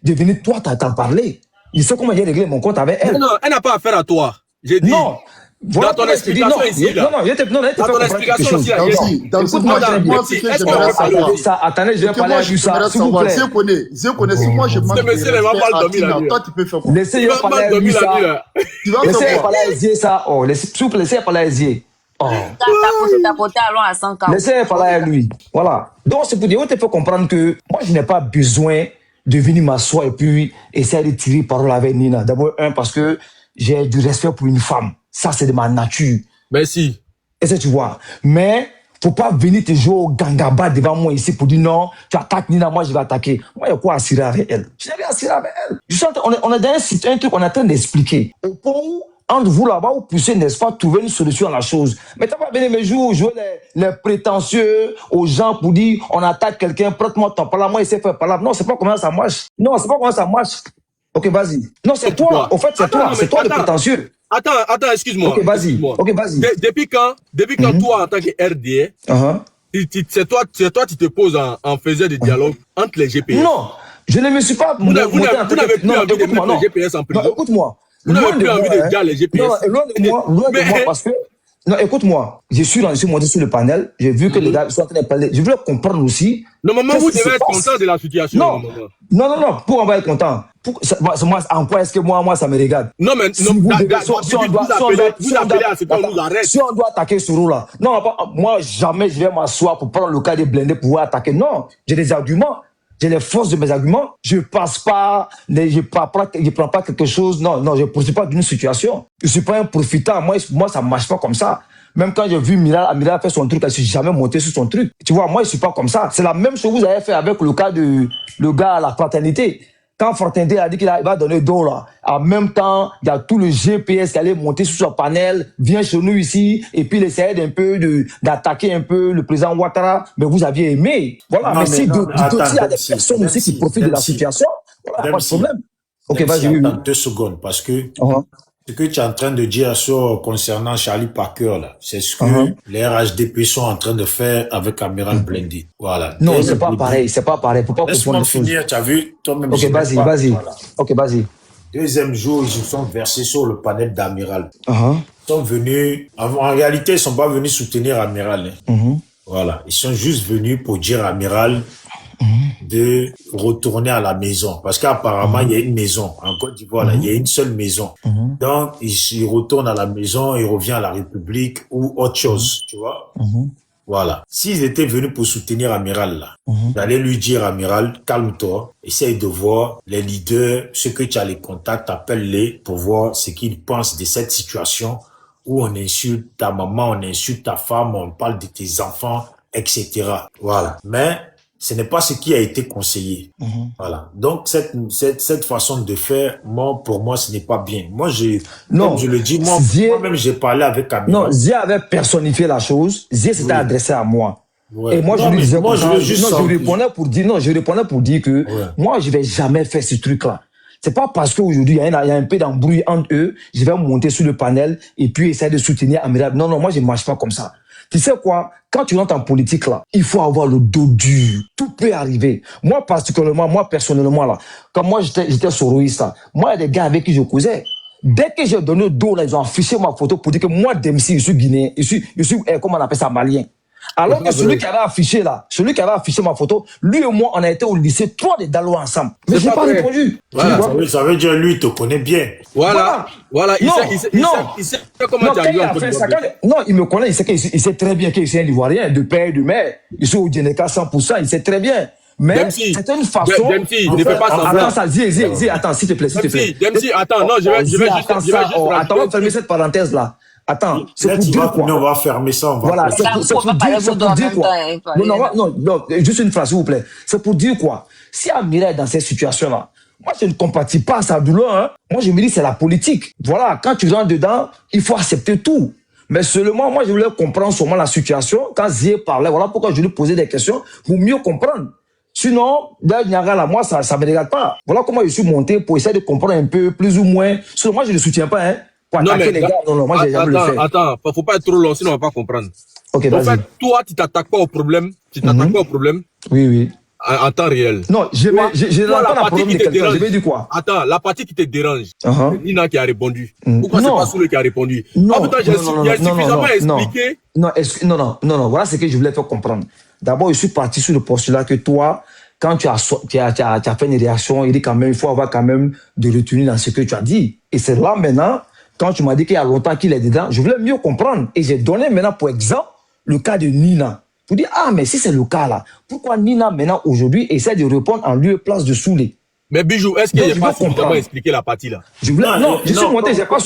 venir toi t'en parler. Il sait comment j'ai réglé mon compte avec elle. Non, elle n'a pas affaire à toi. Non. Voilà dans ton pourquoi je te dis, explication ici, là. non, je te Dans ton comprendre quelque explication chose. aussi, là. Moi, ce que j'aimerais savoir. Ça, attendez, je vais parler à lui ça, s'il vous plaît. Je connais, si moi je manque de monsieur, il va respect mal à dormir la Tina, nuit, toi là. tu peux faire quoi? Laissez-moi Il va parler mal à lui dormir la nuit, ça. là. Tu vas Laissez faire quoi? parler à Zier ça. Oh, s'il vous plaît, laissez parler à Zier. Oh. Tapoter, allons à 100 Laissez parler à lui. Voilà. Donc, c'est pour dire, on te fait comprendre que moi, je n'ai pas besoin de venir m'asseoir et puis essayer de tirer parole avec Nina. D'abord, parce que j'ai du respect pour une femme. Ça, c'est de ma nature. Merci. Est-ce que tu vois? Mais, faut pas venir te jouer au gangaba devant moi ici pour dire non, tu attaques Nina, moi je vais attaquer. Moi, il y a quoi à cirer avec elle? Je n'ai rien à cirer avec elle. On est dans un truc, on est en train d'expliquer. Au point où, entre vous là-bas, vous poussez, n'est-ce pas, trouver une solution à la chose. Mais t'as pas venir me jouer les prétentieux aux gens pour dire on attaque quelqu'un, prête-moi ton parole, moi il sait faire parole. Non, c'est pas comment ça marche. Non, c'est pas comment ça marche. Ok, vas-y. Non, c'est toi. Au fait, c'est toi. C'est toi le prétentieux. Attends, excuse-moi. Ok, vas-y. Excuse-moi. Ok, vas-y. Depuis quand toi, en tant que RDA, c'est toi, tu te poses en faisant des dialogues entre les GPS. Non, je ne me suis pas. Vous n'avez plus envie de mettre les GPS en prison. Non, écoute-moi. Vous n'avez plus envie de dire les GPS. Non, loin de moi, parce que. Non, écoute-moi. Je suis monté sur le panel. J'ai vu que les gars sont en train de parler. Je voulais comprendre aussi. Normalement, vous devez être content de la situation. Non. Pourquoi on va être content? Moi, en quoi est-ce que moi, ça me regarde? Non, mais si vous appelez à ce qu'on nous arrête. Si on doit attaquer ce rôle là. Non, moi, jamais je vais m'asseoir pour prendre le cas des blindés pour pouvoir attaquer. Non, j'ai des arguments. J'ai les forces de mes arguments. Je passe pas, je prends pas quelque chose. Non, je ne profite pas d'une situation. Je suis pas un profitant. Moi, ça marche pas comme ça. Même quand j'ai vu Amiral faire son truc, je suis jamais monté sur son truc. Tu vois, moi, je suis pas comme ça. C'est la même chose que vous avez fait avec le cas de le gars à la fraternité. Quand Fraternité a dit qu'il va donner $, en même temps, il y a tout le GPS qui allait monter sur son panel, vient chez nous ici, et puis il essayait d'attaquer un peu le président Ouattara, mais vous aviez aimé. Voilà, non, mais si il y a des personnes aussi qui profitent de la situation, voilà, pas de problème. Ok, vas-y. 2 secondes, parce que ce que tu es en train de dire concernant Charlie Parker, là, c'est ce que les RHDP sont en train de faire avec Amiral Blindé. Voilà. Non, c'est pas pareil, c'est pas pareil. Faut pas laisse-moi finir, tu as vu, toi-même. Ok, vas-y. Voilà. Ok, vas-y. Deuxième jour, ils se sont versés sur le panel d'Amiral. Ils sont venus, en réalité, ils ne sont pas venus soutenir Amiral. Voilà. Ils sont juste venus pour dire à Amiral de retourner à la maison. Parce qu'apparemment, il y a une maison. En Côte d'Ivoire, là, il y a une seule maison. Donc, il retourne à la maison, il revient à la République ou autre chose, tu vois. Voilà. S'ils étaient venus pour soutenir Amiral, là, j'allais lui dire, Amiral, calme-toi, essaye de voir les leaders, ceux que tu as les contacts, appelle-les pour voir ce qu'ils pensent de cette situation où on insulte ta maman, on insulte ta femme, on parle de tes enfants, etc. Voilà. Mais ce n'est pas ce qui a été conseillé. Voilà. Donc, cette façon de faire, pour moi, ce n'est pas bien. Moi, comme je le dis, moi-même, j'ai parlé avec Amiral. Non, Zia avait personnifié la chose. Zia s'était adressé à moi. Ouais. Et moi, je lui disais, je répondais pour dire que moi, je vais jamais faire ce truc-là. C'est pas parce qu'aujourd'hui, il y a un peu d'embrouille entre eux, je vais monter sur le panel et puis essayer de soutenir Amiral. Non, moi, je marche pas comme ça. Tu sais quoi? Quand tu rentres en politique, là, il faut avoir le dos dur. Tout peut arriver. Moi, personnellement, là, quand moi, j'étais soroïste, là, moi, il y a des gars avec qui je causais. Dès que j'ai donné le dos, là, ils ont affiché ma photo pour dire que moi, Dempsey, je suis guinéen, je suis, comment on appelle ça, malien. Alors que celui qui avait affiché ma photo, lui et moi, on a été au lycée 3 des Dalo ensemble. Mais j'ai pas répondu. Voilà. Ça veut dire, lui, il te connaît bien. Voilà. Il sait comment tu as eu un peu de Non, il me connaît, il sait très bien qu'il est un Ivoirien, de père et de mère. Il est au Djeneka 100%, il sait très bien. Mais c'est une façon. Dempsey, ne fais pas semblant. Attends, ça, attends, s'il te plaît. Dempsey, attends, non, je vais juste. Attends, on va fermer cette parenthèse-là. Attends, c'est pour dire quoi? On va fermer ça, Voilà, c'est pour dire quoi? Non, juste une phrase, s'il vous plaît. C'est pour dire quoi? Si Amiral est dans cette situation-là, moi, je ne compatis pas à sa douleur, hein. Moi, je me dis, c'est la politique. Voilà, quand tu rentres dedans, il faut accepter tout. Mais seulement, moi, je voulais comprendre seulement la situation. Quand Zier parlait, voilà pourquoi je lui posais des questions pour mieux comprendre. Sinon, moi, ça me regarde pas. Voilà comment je suis monté pour essayer de comprendre un peu, plus ou moins. Sinon, moi, je ne le soutiens pas, hein. Non, mais les gars, moi, j'ai jamais le fait. Attends, faut pas être trop long, sinon on va pas comprendre. Ok, en fait, toi, tu t'attaques pas au problème. Oui. en temps réel. Non, je n'ai pas la problème de quelqu'un. Je vais dire quoi? Attends, la partie qui te dérange, Uh-huh. c'est Nina qui a répondu. Pourquoi c'est Non. pas Soulé qui a répondu? Non, Ah, putain, il a suffisamment expliqué. Non, voilà ce que je voulais faire comprendre. D'abord, je suis parti sur le postulat que toi, quand tu as fait une réaction, il faut avoir quand même de retenue dans ce que tu as dit. Et c'est là maintenant, quand tu m'as dit qu'il y a longtemps qu'il est dedans, je voulais mieux comprendre. Et j'ai donné maintenant, pour exemple, le cas de Nina. Pour dire, ah, mais si c'est le cas là, pourquoi Nina maintenant aujourd'hui essaie de répondre en lieu et place de Soulé? Mais Bijou, est-ce qu'il Donc, n'a je pas veux suffisamment comprendre. expliqué la partie là? Je suis monté, j'ai pas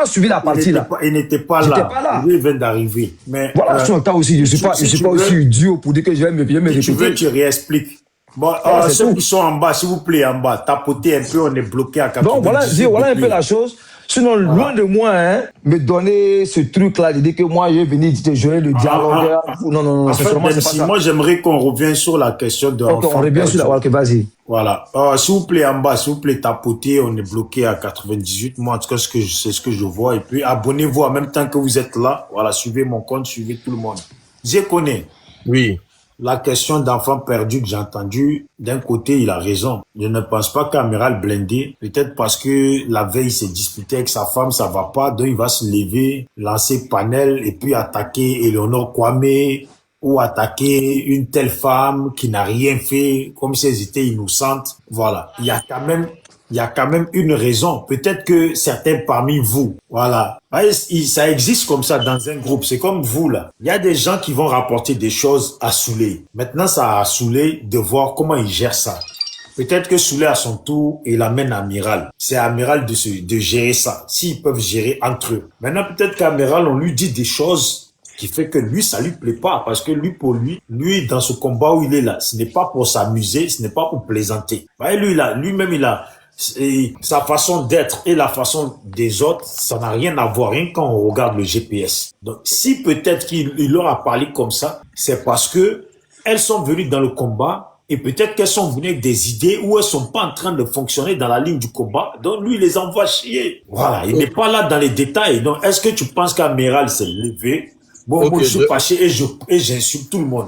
suivi la partie là. Il n'était pas J'étais là. pas là. Lui, il vient d'arriver. Mais Voilà, sur le temps aussi, je suis pas aussi idiot pour dire que je vais me répéter. si tu veux, tu réexpliques. Bon, c'est ceux tout. qui sont en bas, s'il vous plaît, en bas, tapotez un peu, on est bloqué à 98. Donc voilà un peu la chose. Sinon, loin de moi, hein, me donner ce truc-là, de dire que moi, je vais venir te jouer le dialogue. Non, En sincèrement, fait, c'est pas ça. moi, j'aimerais qu'on revienne sur la question de Ok, on revient sur la ok, vas-y. Voilà. S'il vous plaît, en bas, s'il vous plaît, tapotez, on est bloqué à 98. Moi, en tout cas, c'est ce que je vois. Et puis, abonnez-vous en même temps que vous êtes là. Voilà, suivez mon compte, suivez tout le monde. Je connais. Oui. La question d'enfant perdu que j'ai entendu, d'un côté, il a raison. Je ne pense pas qu'Amiral blindé, peut-être parce que la veille, il s'est disputé avec sa femme, ça va pas, donc il va se lever, lancer panel et puis attaquer Eleonore Kwame ou attaquer une telle femme qui n'a rien fait, comme si elles étaient innocentes. Voilà. Il y a quand même une raison. Peut-être que certains parmi vous, voilà, ça existe comme ça dans un groupe. C'est comme vous, là. Il y a des gens qui vont rapporter des choses à Soulé. Maintenant, ça a Soulé de voir comment il gère ça. Peut-être que Soulé, à son tour, il amène Amiral. C'est à Amiral de gérer ça. S'ils peuvent gérer entre eux. Maintenant, peut-être qu'Amiral, on lui dit des choses qui fait que lui, ça lui plaît pas. Parce que lui, dans ce combat où il est là, ce n'est pas pour s'amuser, ce n'est pas pour plaisanter. Lui-même, il a et sa façon d'être et la façon des autres, ça n'a rien à voir, rien quand on regarde le GPS. Donc, si peut-être qu'il leur a parlé comme ça, c'est parce que elles sont venues dans le combat et peut-être qu'elles sont venues avec des idées où elles sont pas en train de fonctionner dans la ligne du combat. Donc, lui, il les envoie chier. Voilà. Il n'est pas là dans les détails. Donc, est-ce que tu penses qu'Amiral s'est levé? Bon, moi, je suis fâché et j'insulte tout le monde.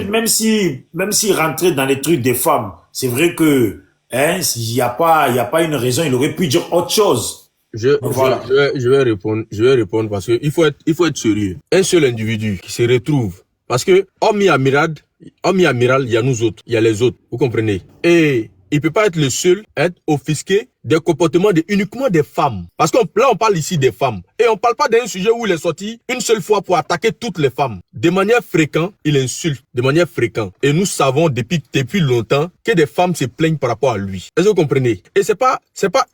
Même si rentrer dans les trucs des femmes, c'est vrai que, s'il y a pas une raison, il aurait pu dire autre chose. Je vais répondre parce que il faut être sérieux. Un seul individu qui se retrouve, parce que hormis Amiral, il y a nous autres, il y a les autres, vous comprenez? Et il peut pas être le seul à être offusqué des comportements uniquement des femmes. Parce que là, on parle ici des femmes. Et on parle pas d'un sujet où il est sorti une seule fois pour attaquer toutes les femmes. De manière fréquente, il insulte. De manière fréquente. Et nous savons depuis longtemps que des femmes se plaignent par rapport à lui. Est-ce que vous comprenez? Et c'est pas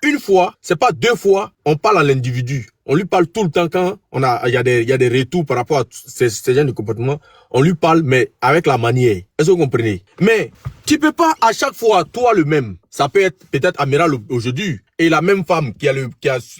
une fois, c'est pas deux fois, on parle à l'individu. On lui parle tout le temps quand il y a des retours par rapport à ces genres de comportements. On lui parle, mais avec la manière. Est-ce que vous comprenez? Mais, tu peux pas à chaque fois, toi le même. Ça peut être peut-être Amiral aujourd'hui. Et la même femme qui a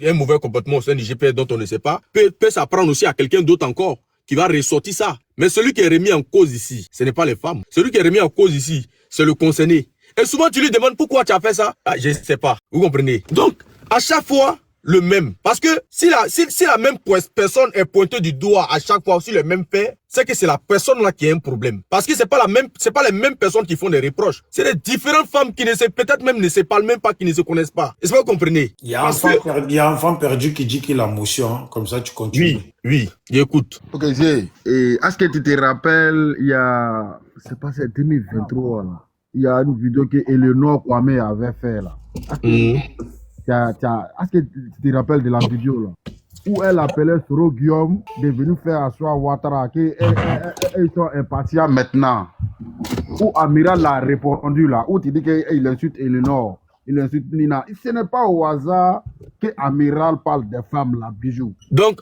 un mauvais comportement au sein du GPS dont on ne sait pas, peut s'apprendre aussi à quelqu'un d'autre encore qui va ressortir ça. Mais celui qui est remis en cause ici, ce n'est pas les femmes. Celui qui est remis en cause ici, c'est le concerné. Et souvent, tu lui demandes pourquoi tu as fait ça. Ah, je ne sais pas. Vous comprenez? Donc, à chaque fois, le même. Parce que si la même personne est pointée du doigt à chaque fois sur le même fait, c'est que c'est la personne là qui a un problème. Parce que c'est pas les mêmes personnes qui font des reproches. C'est des différentes femmes qui peut-être même ne se parlent même pas, qui ne se connaissent pas. Est-ce que vous comprenez? Il y a un enfant perdu qui dit qu'il a motion, hein. Comme ça tu continues. Oui, j'écoute. Ok, est-ce que tu te rappelles, il y a, c'est pas c'est 2023 là, il y a une vidéo que Eleonore Kwame avait fait là. Est-ce que tu te rappelles de la vidéo là où elle appelait Soro Guillaume de venir faire asseoir Ouattara qu'ils sont impatients maintenant, où Amiral l'a répondu là, où tu dis qu'il insulte Eleonore, il insulte Nina. Ce n'est pas au hasard que Amiral parle des femmes là, Bijou. Donc,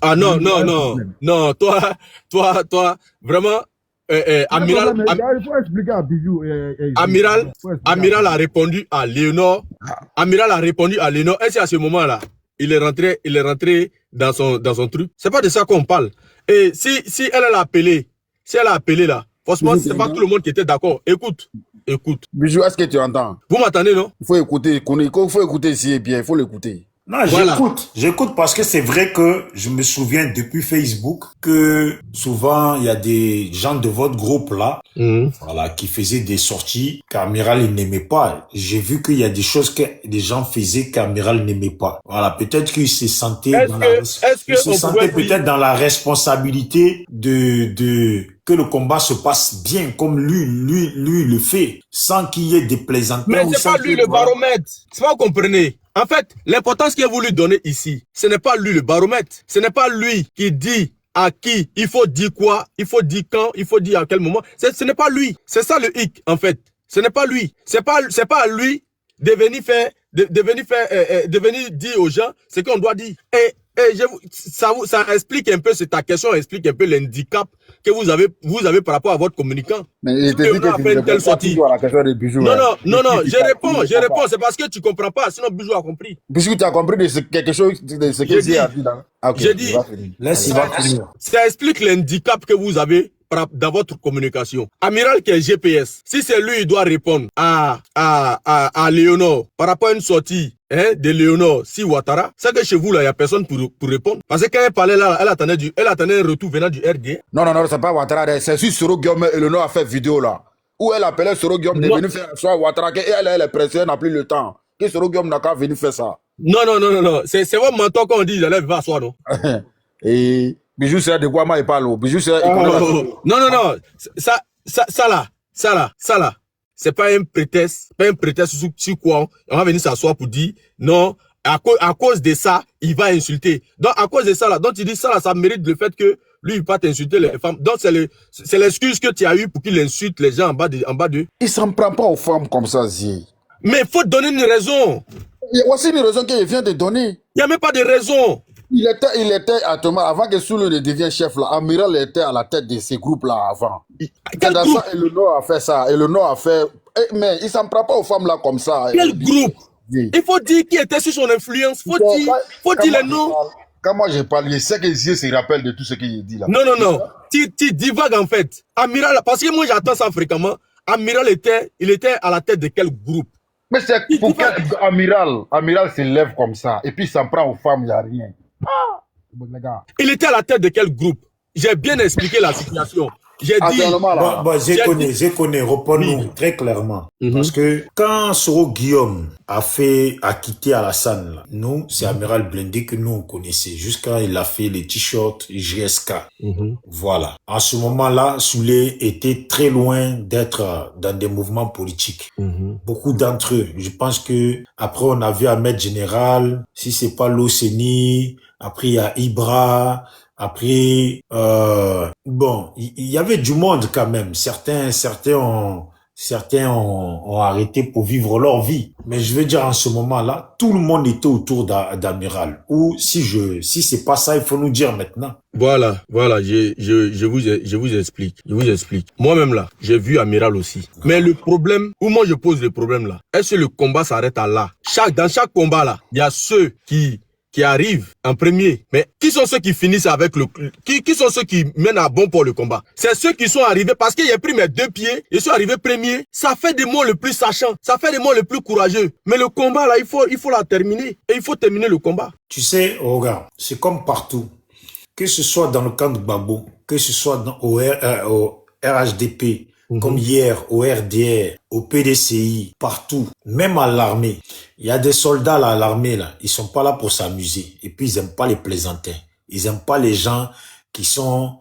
non, toi, vraiment, Amiral, il faut expliquer à Bijou. Amiral a répondu à Léonore. Amiral a répondu à Léonore. Et c'est à ce moment-là, il est rentré dans son truc. C'est pas de ça qu'on parle. Et si elle a appelé là, franchement, c'est pas tout le monde qui était d'accord. Écoute. Bijou, est-ce que tu entends? Vous m'entendez, non? Il faut écouter ici bien, il faut l'écouter. Non, Voilà. j'écoute parce que c'est vrai que je me souviens depuis Facebook que souvent il y a des gens de votre groupe là, voilà, qui faisaient des sorties qu'Amiral il n'aimait pas. J'ai vu qu'il y a des choses que des gens faisaient qu'Amiral n'aimait pas. Voilà, peut-être qu'il se sentait peut-être dans la responsabilité de que le combat se passe bien comme lui le fait, sans qu'il y ait des plaisanteries. Mais c'est pas lui le baromètre. C'est pas, vous comprenez? En fait, l'importance qu'il a voulu donner ici, ce n'est pas lui le baromètre. Ce n'est pas lui qui dit à qui il faut dire quoi, il faut dire quand, il faut dire à quel moment. Ce n'est pas lui. C'est ça le hic, en fait. Ce n'est pas lui. C'est pas à lui de venir faire, de venir dire aux gens ce qu'on doit dire. Et ça explique un peu, c'est ta question, explique un peu l'handicap que vous avez par rapport à votre communicant. Mais il te dit que tu ne réponds pas toujours à la question des bijoux. Non, je réponds, c'est parce que tu ne comprends pas, sinon Bijou a compris. Puisque tu as compris de quelque chose de ce que j'ai dit. J'ai dit, ça explique l'handicap que vous avez dans votre communication. Amiral qui est GPS, si c'est lui, il doit répondre à Léonore par rapport à une sortie de Léonore, si Ouattara, c'est que chez vous, là, il n'y a personne pour répondre. Parce que quand elle parlait là, elle attendait un retour venant du RD. Non, c'est pas Ouattara, c'est sur Soro Guillaume et Léonore a fait vidéo là. Où elle appelait Soro Guillaume de venir faire soit Ouattara, et elle est pressée, elle n'a plus le temps. Que Soro Guillaume n'a qu'à venir faire ça. Non. C'est votre mentor quand on dit, il allait va asseoir, non? Et Bijou, c'est de quoi moi il parle. Bijou, c'est. Non. Ça là. C'est pas un prétexte sur quoi on va venir s'asseoir pour dire non, à cause de ça, il va insulter. Donc, à cause de ça là, donc tu dis ça là, ça mérite le fait que lui, il va t'insulter les femmes. Donc, c'est l'excuse que tu as eu pour qu'il insulte les gens en bas de. Il s'en prend pas aux femmes comme ça, Zi. Mais il faut donner une raison. Il y a aussi une raison qu'il vient de donner. Il n'y a même pas de raison. Il était à Thomas, avant que Soulou ne devienne chef là, Amiral était à la tête de ces groupes là avant. Quel groupe? Et le Nord a fait ça, et le Nord a fait. Mais il s'en prend pas aux femmes là comme ça. Quel groupe? Il faut dire qui était sous son influence. Faut dire les noms. Quand moi je parle, je sais que Zier se rappelle de tout ce qu'il dit là. Non. Tu divagues en fait. Amiral, parce que moi j'attends ça fréquemment. Amiral il était à la tête de quel groupe? Mais c'est pour quel Amiral se lève comme ça, et puis il s'en prend aux femmes, il n'y a rien. Il était à la tête de quel groupe? J'ai bien expliqué la situation. J'ai dit... Je connais, reprends-nous très clairement. Parce que quand Soro Guillaume a quitté Alassane, nous, c'est Amiral Blindé que nous on connaissait, jusqu'à il a fait les t-shirts GSK. Voilà. En ce moment-là, Soulé était très loin d'être dans des mouvements politiques. Beaucoup d'entre eux. Je pense que après on a vu Ahmed Général, si c'est pas l'Océanie, après il y a Ibra. Après, bon, il y avait du monde quand même. Certains ont arrêté pour vivre leur vie. Mais je veux dire, en ce moment-là, tout le monde était autour d'Amiral. Ou si c'est pas ça, il faut nous dire maintenant. Voilà, je vous explique. Moi-même là, j'ai vu Amiral aussi. Mais le problème, où moi je pose le problème là, est-ce que le combat s'arrête à là? Dans chaque combat là, il y a ceux qui arrivent en premier. Mais qui sont ceux qui finissent avec qui sont ceux qui mènent à bon port le combat? C'est ceux qui sont arrivés parce qu'il a pris mes 2 pieds, ils sont arrivés premiers. Ça fait de moi le plus sachant, ça fait de moi le plus courageux. Mais le combat là, il faut la terminer. Et il faut terminer le combat. Tu sais, regarde, c'est comme partout. Que ce soit dans le camp de Gbagbo, que ce soit au RHDP, comme hier, au RDR, au PDCI, partout, même à l'armée. Il y a des soldats là, à l'armée, là, ils sont pas là pour s'amuser. Et puis, ils aiment pas les plaisantins. Ils aiment pas les gens qui sont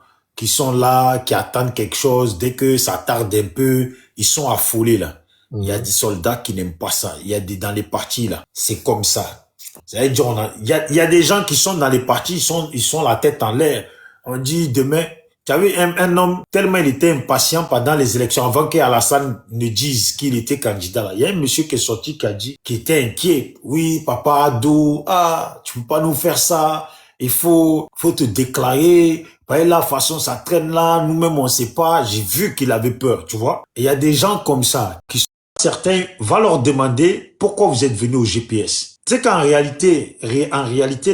là, qui attendent quelque chose. Dès que ça tarde un peu, ils sont affolés, là. Il y a des soldats qui n'aiment pas ça. Il y a dans les partis, là. C'est comme ça. C'est-à-dire, il y a des gens qui sont dans les partis, ils sont la tête en l'air. On dit demain, tu as vu un homme, tellement il était impatient pendant les élections, avant qu'Alassane ne dise qu'il était candidat. Là. Il y a un monsieur qui est sorti qui a dit, qui était inquiet. Oui, papa Ado, tu peux pas nous faire ça. Il faut te déclarer. Bah, la façon, ça traîne là. Nous-mêmes, on sait pas. J'ai vu qu'il avait peur, tu vois. Et il y a des gens comme ça, certains vont leur demander pourquoi vous êtes venu au GPS. Tu sais qu'en réalité,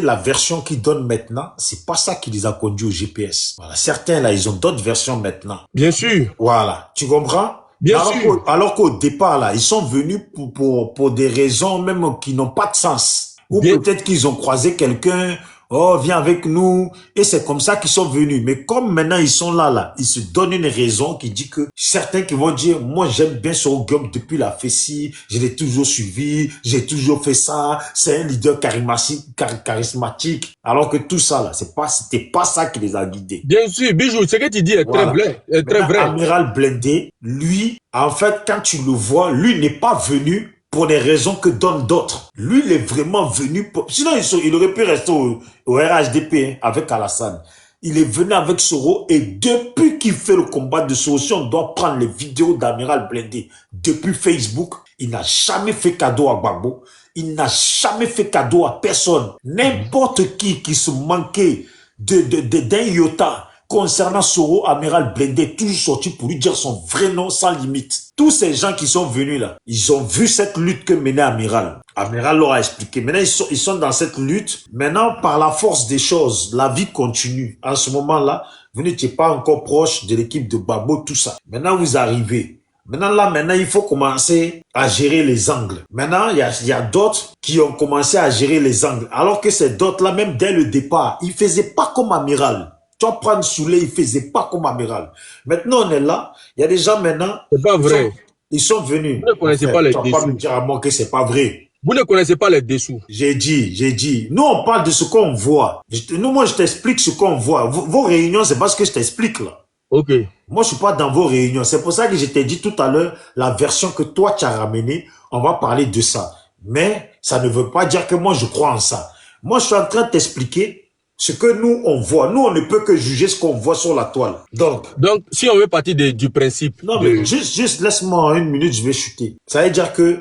la version qu'ils donnent maintenant, c'est pas ça qui les a conduits au GPS. Voilà. Certains, là, ils ont d'autres versions maintenant. Bien sûr. Voilà. Tu comprends? Bien sûr. Alors qu'au départ, là, ils sont venus pour des raisons même qui n'ont pas de sens. Ou peut-être qu'ils ont croisé quelqu'un, oh, viens avec nous. Et c'est comme ça qu'ils sont venus. Mais comme maintenant ils sont là, ils se donnent une raison qui dit que certains qui vont dire, moi j'aime bien Soro Diop depuis la FESI, je l'ai toujours suivi, j'ai toujours fait ça, c'est un leader charismatique. Alors que tout ça là, c'était pas ça qui les a guidés. Bien sûr, Bijou, ce que tu dis est très vrai. Amiral Blindé, lui, en fait, quand tu le vois, lui n'est pas venu pour des raisons que donnent d'autres. Lui, il est vraiment venu pour... Sinon, il aurait pu rester au RHDP hein, avec Alassane. Il est venu avec Soro et depuis qu'il fait le combat de Soro, si on doit prendre les vidéos d'Amiral Blindé depuis Facebook, il n'a jamais fait cadeau à Gbagbo. Il n'a jamais fait cadeau à personne. N'importe qui se manquait d'un iota concernant Soro, Amiral Blindé est toujours sorti pour lui dire son vrai nom sans limite. Tous ces gens qui sont venus là, ils ont vu cette lutte que menait Amiral. Amiral leur a expliqué. Maintenant, ils sont dans cette lutte. Maintenant, par la force des choses, la vie continue. En ce moment-là, vous n'étiez pas encore proche de l'équipe de Gbagbo, tout ça. Maintenant, vous arrivez. Maintenant, il faut commencer à gérer les angles. Maintenant, il y a d'autres qui ont commencé à gérer les angles. Alors que ces d'autres-là, même dès le départ, ils faisaient pas comme Amiral. Tu vas prendre Souley, il faisait pas comme Amiral. Maintenant, on est là. Il y a des gens maintenant. C'est pas vrai. Ils sont venus. Vous ne connaissez pas les dessous. Tu vas pas me dire à moi que c'est pas vrai. Vous ne connaissez pas les dessous. J'ai dit. Nous, on parle de ce qu'on voit. Moi, je t'explique ce qu'on voit. Vos réunions, c'est pas ce que je t'explique là. Ok. Moi, je suis pas dans vos réunions. C'est pour ça que je t'ai dit tout à l'heure, la version que toi, tu as ramenée, on va parler de ça. Mais ça ne veut pas dire que moi, je crois en ça. Moi, je suis en train de t'expliquer ce que nous, on voit. Nous, on ne peut que juger ce qu'on voit sur la toile. Donc, si on veut partir du principe... Non, mais juste laisse-moi une minute, je vais chuter. Ça veut dire que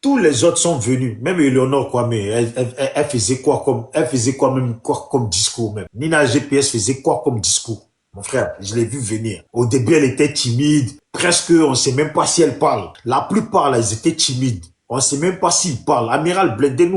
tous les autres sont venus. Même Eleonore Kwame, elle faisait quoi comme discours même. Nina GPS faisait quoi comme discours. Mon frère, je l'ai vu venir. Au début, elle était timide. Presque, on ne sait même pas si elle parle. La plupart, là, ils étaient timides. On ne sait même pas s'il parle. Amiral Blindé,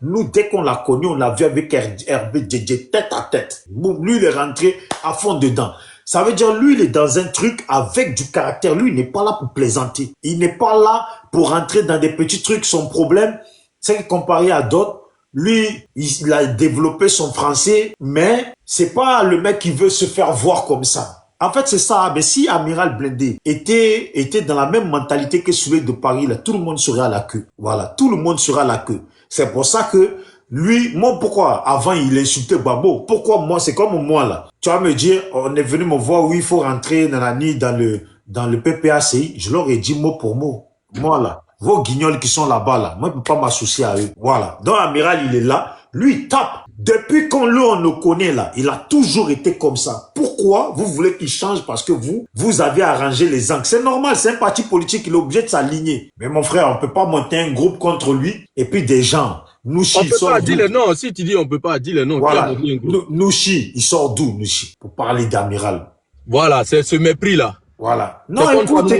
nous, dès qu'on l'a connu, on l'a vu avec Hervé Djedje, tête à tête. Boum, lui, il est rentré à fond dedans. Ça veut dire, lui, il est dans un truc avec du caractère. Lui, il n'est pas là pour plaisanter. Il n'est pas là pour rentrer dans des petits trucs. Son problème, c'est que comparé à d'autres, lui, il a développé son français, mais c'est pas le mec qui veut se faire voir comme ça. En fait, c'est ça. Mais si Amiral Blindé était dans la même mentalité que celui de Paris, là, tout le monde serait à la queue. Voilà, tout le monde sera à la queue. C'est pour ça que lui, moi, pourquoi avant il insultait Gbagbo? Pourquoi moi, c'est comme moi là. Tu vas me dire, on est venu me voir où il faut rentrer dans le PPACI. Je leur ai dit mot pour mot. Moi là, vos guignols qui sont là-bas là, moi je peux pas m'associer à eux. Voilà. Donc Amiral, il est là. Lui, il tape. Depuis qu'on le connaît là, il a toujours été comme ça. Pourquoi vous voulez qu'il change? Parce que vous avez arrangé les angles. C'est normal, c'est un parti politique, il est obligé de s'aligner. Mais mon frère, on peut pas monter un groupe contre lui et puis des gens. Nouchi, on peut pas dire les noms. Si tu dis on peut pas dire les noms. Voilà. Nouchi, il sort d'où, Nouchi? Pour parler d'Amiral. Voilà, c'est ce mépris-là. Voilà. Non, écoute,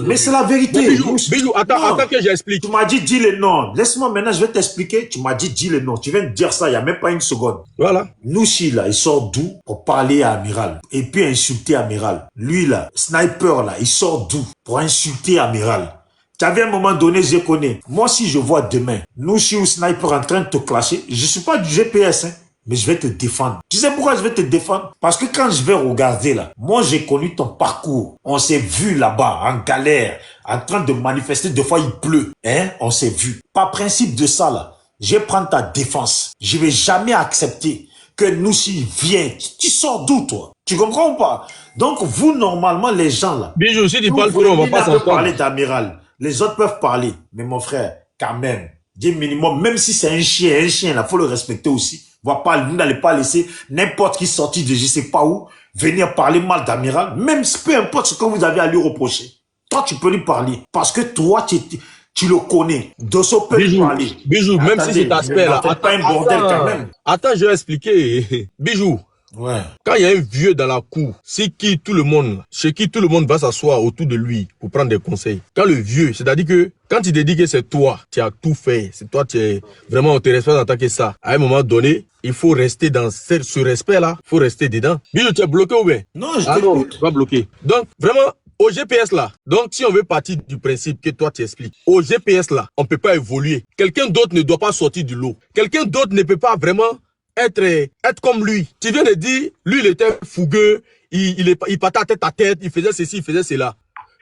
mais c'est la vérité. Bijou, attends que j'explique. Tu m'as dit, dis les noms. Laisse-moi maintenant, je vais t'expliquer. Tu m'as dit, dis les noms. Tu viens de dire ça, il n'y a même pas une seconde. Voilà. Nouchi, là, il sort d'où pour parler à Amiral et puis insulter Amiral. Lui, là, Sniper, là, il sort d'où pour insulter Amiral. Tu avais un moment donné, je connais. Moi, si je vois demain, Nouchi ou Sniper en train de te clasher, je suis pas du GPS, hein. Mais je vais te défendre. Tu sais pourquoi je vais te défendre? Parce que quand je vais regarder là, moi j'ai connu ton parcours. On s'est vu là-bas, en galère, en train de manifester. Des fois il pleut. Hein? On s'est vu. Par principe de ça là, je vais prendre ta défense. Je vais jamais accepter que Nouchi vienne. Tu sors d'où toi? Tu comprends ou pas? Donc vous, normalement, les gens là. Bijou, si tu parles pour eux, on va pas s'entendre. Parler d'Amiral. Les autres peuvent parler. Mais mon frère, quand même, dis minimum, même si c'est un chien là, faut le respecter aussi. Vous n'allez pas laisser n'importe qui sorti de je sais pas où venir parler mal d'Amiral, même si peu importe ce que vous avez à lui reprocher. Toi, tu peux lui parler parce que toi, tu le connais. Dosso peut lui parler. Bijou, même si cet aspect-là. Pas un bordel quand même. Attends, je vais expliquer. Bijou. Ouais. Quand il y a un vieux dans la cour, chez qui tout le monde va s'asseoir autour de lui pour prendre des conseils. Quand le vieux, c'est-à-dire que quand il te dit que c'est toi, tu as tout fait, c'est toi, tu es vraiment, on te respecte en tant que ça. À un moment donné, il faut rester dans ce respect-là, il faut rester dedans. Bijou, tu es bloqué ou bien? Non, je t'écoute. Tu vas bloquer. Donc, vraiment, Au GPS là, donc si on veut partir du principe que toi tu expliques, au GPS là, on ne peut pas évoluer. Quelqu'un d'autre ne doit pas sortir du lot. Quelqu'un d'autre ne peut pas vraiment être comme lui. Tu viens de dire, lui il était fougueux, il partait tête à tête, il faisait ceci, il faisait cela.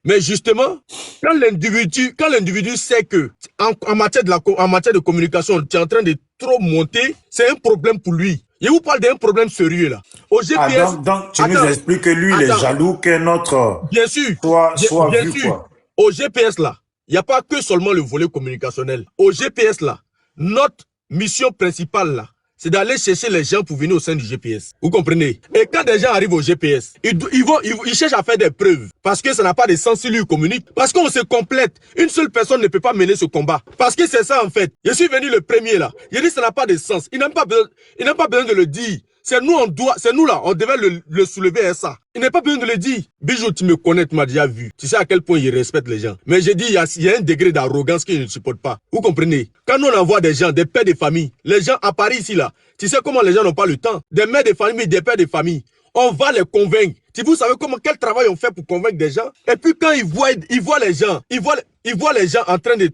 Mais justement, quand l'individu sait que en matière de communication, tu es en train de trop monter, c'est un problème pour lui. Je vous parle d'un problème sérieux là. Au GPS. Donc tu nous expliques que lui, il est jaloux que notre bien sûr, soit bien vu sûr. quoi. Au GPS là, il n'y a pas que seulement le volet communicationnel. Au GPS là, notre mission principale là, c'est d'aller chercher les gens pour venir au sein du GPS. Vous comprenez? Et quand des gens arrivent au GPS, ils cherchent à faire des preuves. Parce que ça n'a pas de sens si lui communique. Parce qu'on se complète. Une seule personne ne peut pas mener ce combat. Parce que c'est ça en fait. Je suis venu le premier là. Il dit que ça n'a pas de sens. Il n'a pas besoin de le dire. C'est nous là, on devait le soulever à ça. Il n'a pas besoin de le dire. Bijou, tu me connais, tu m'as déjà vu. Tu sais à quel point il respecte les gens. Mais j'ai dit, il y a un degré d'arrogance qu'il ne supporte pas. Vous comprenez? Quand on envoie des gens, des pères de famille, les gens à Paris ici là, tu sais comment les gens n'ont pas le temps. Des mères de famille, des pères de famille. On va les convaincre. Vous savez quel travail on fait pour convaincre des gens? Et puis quand ils voient les gens, ils voient les gens en train de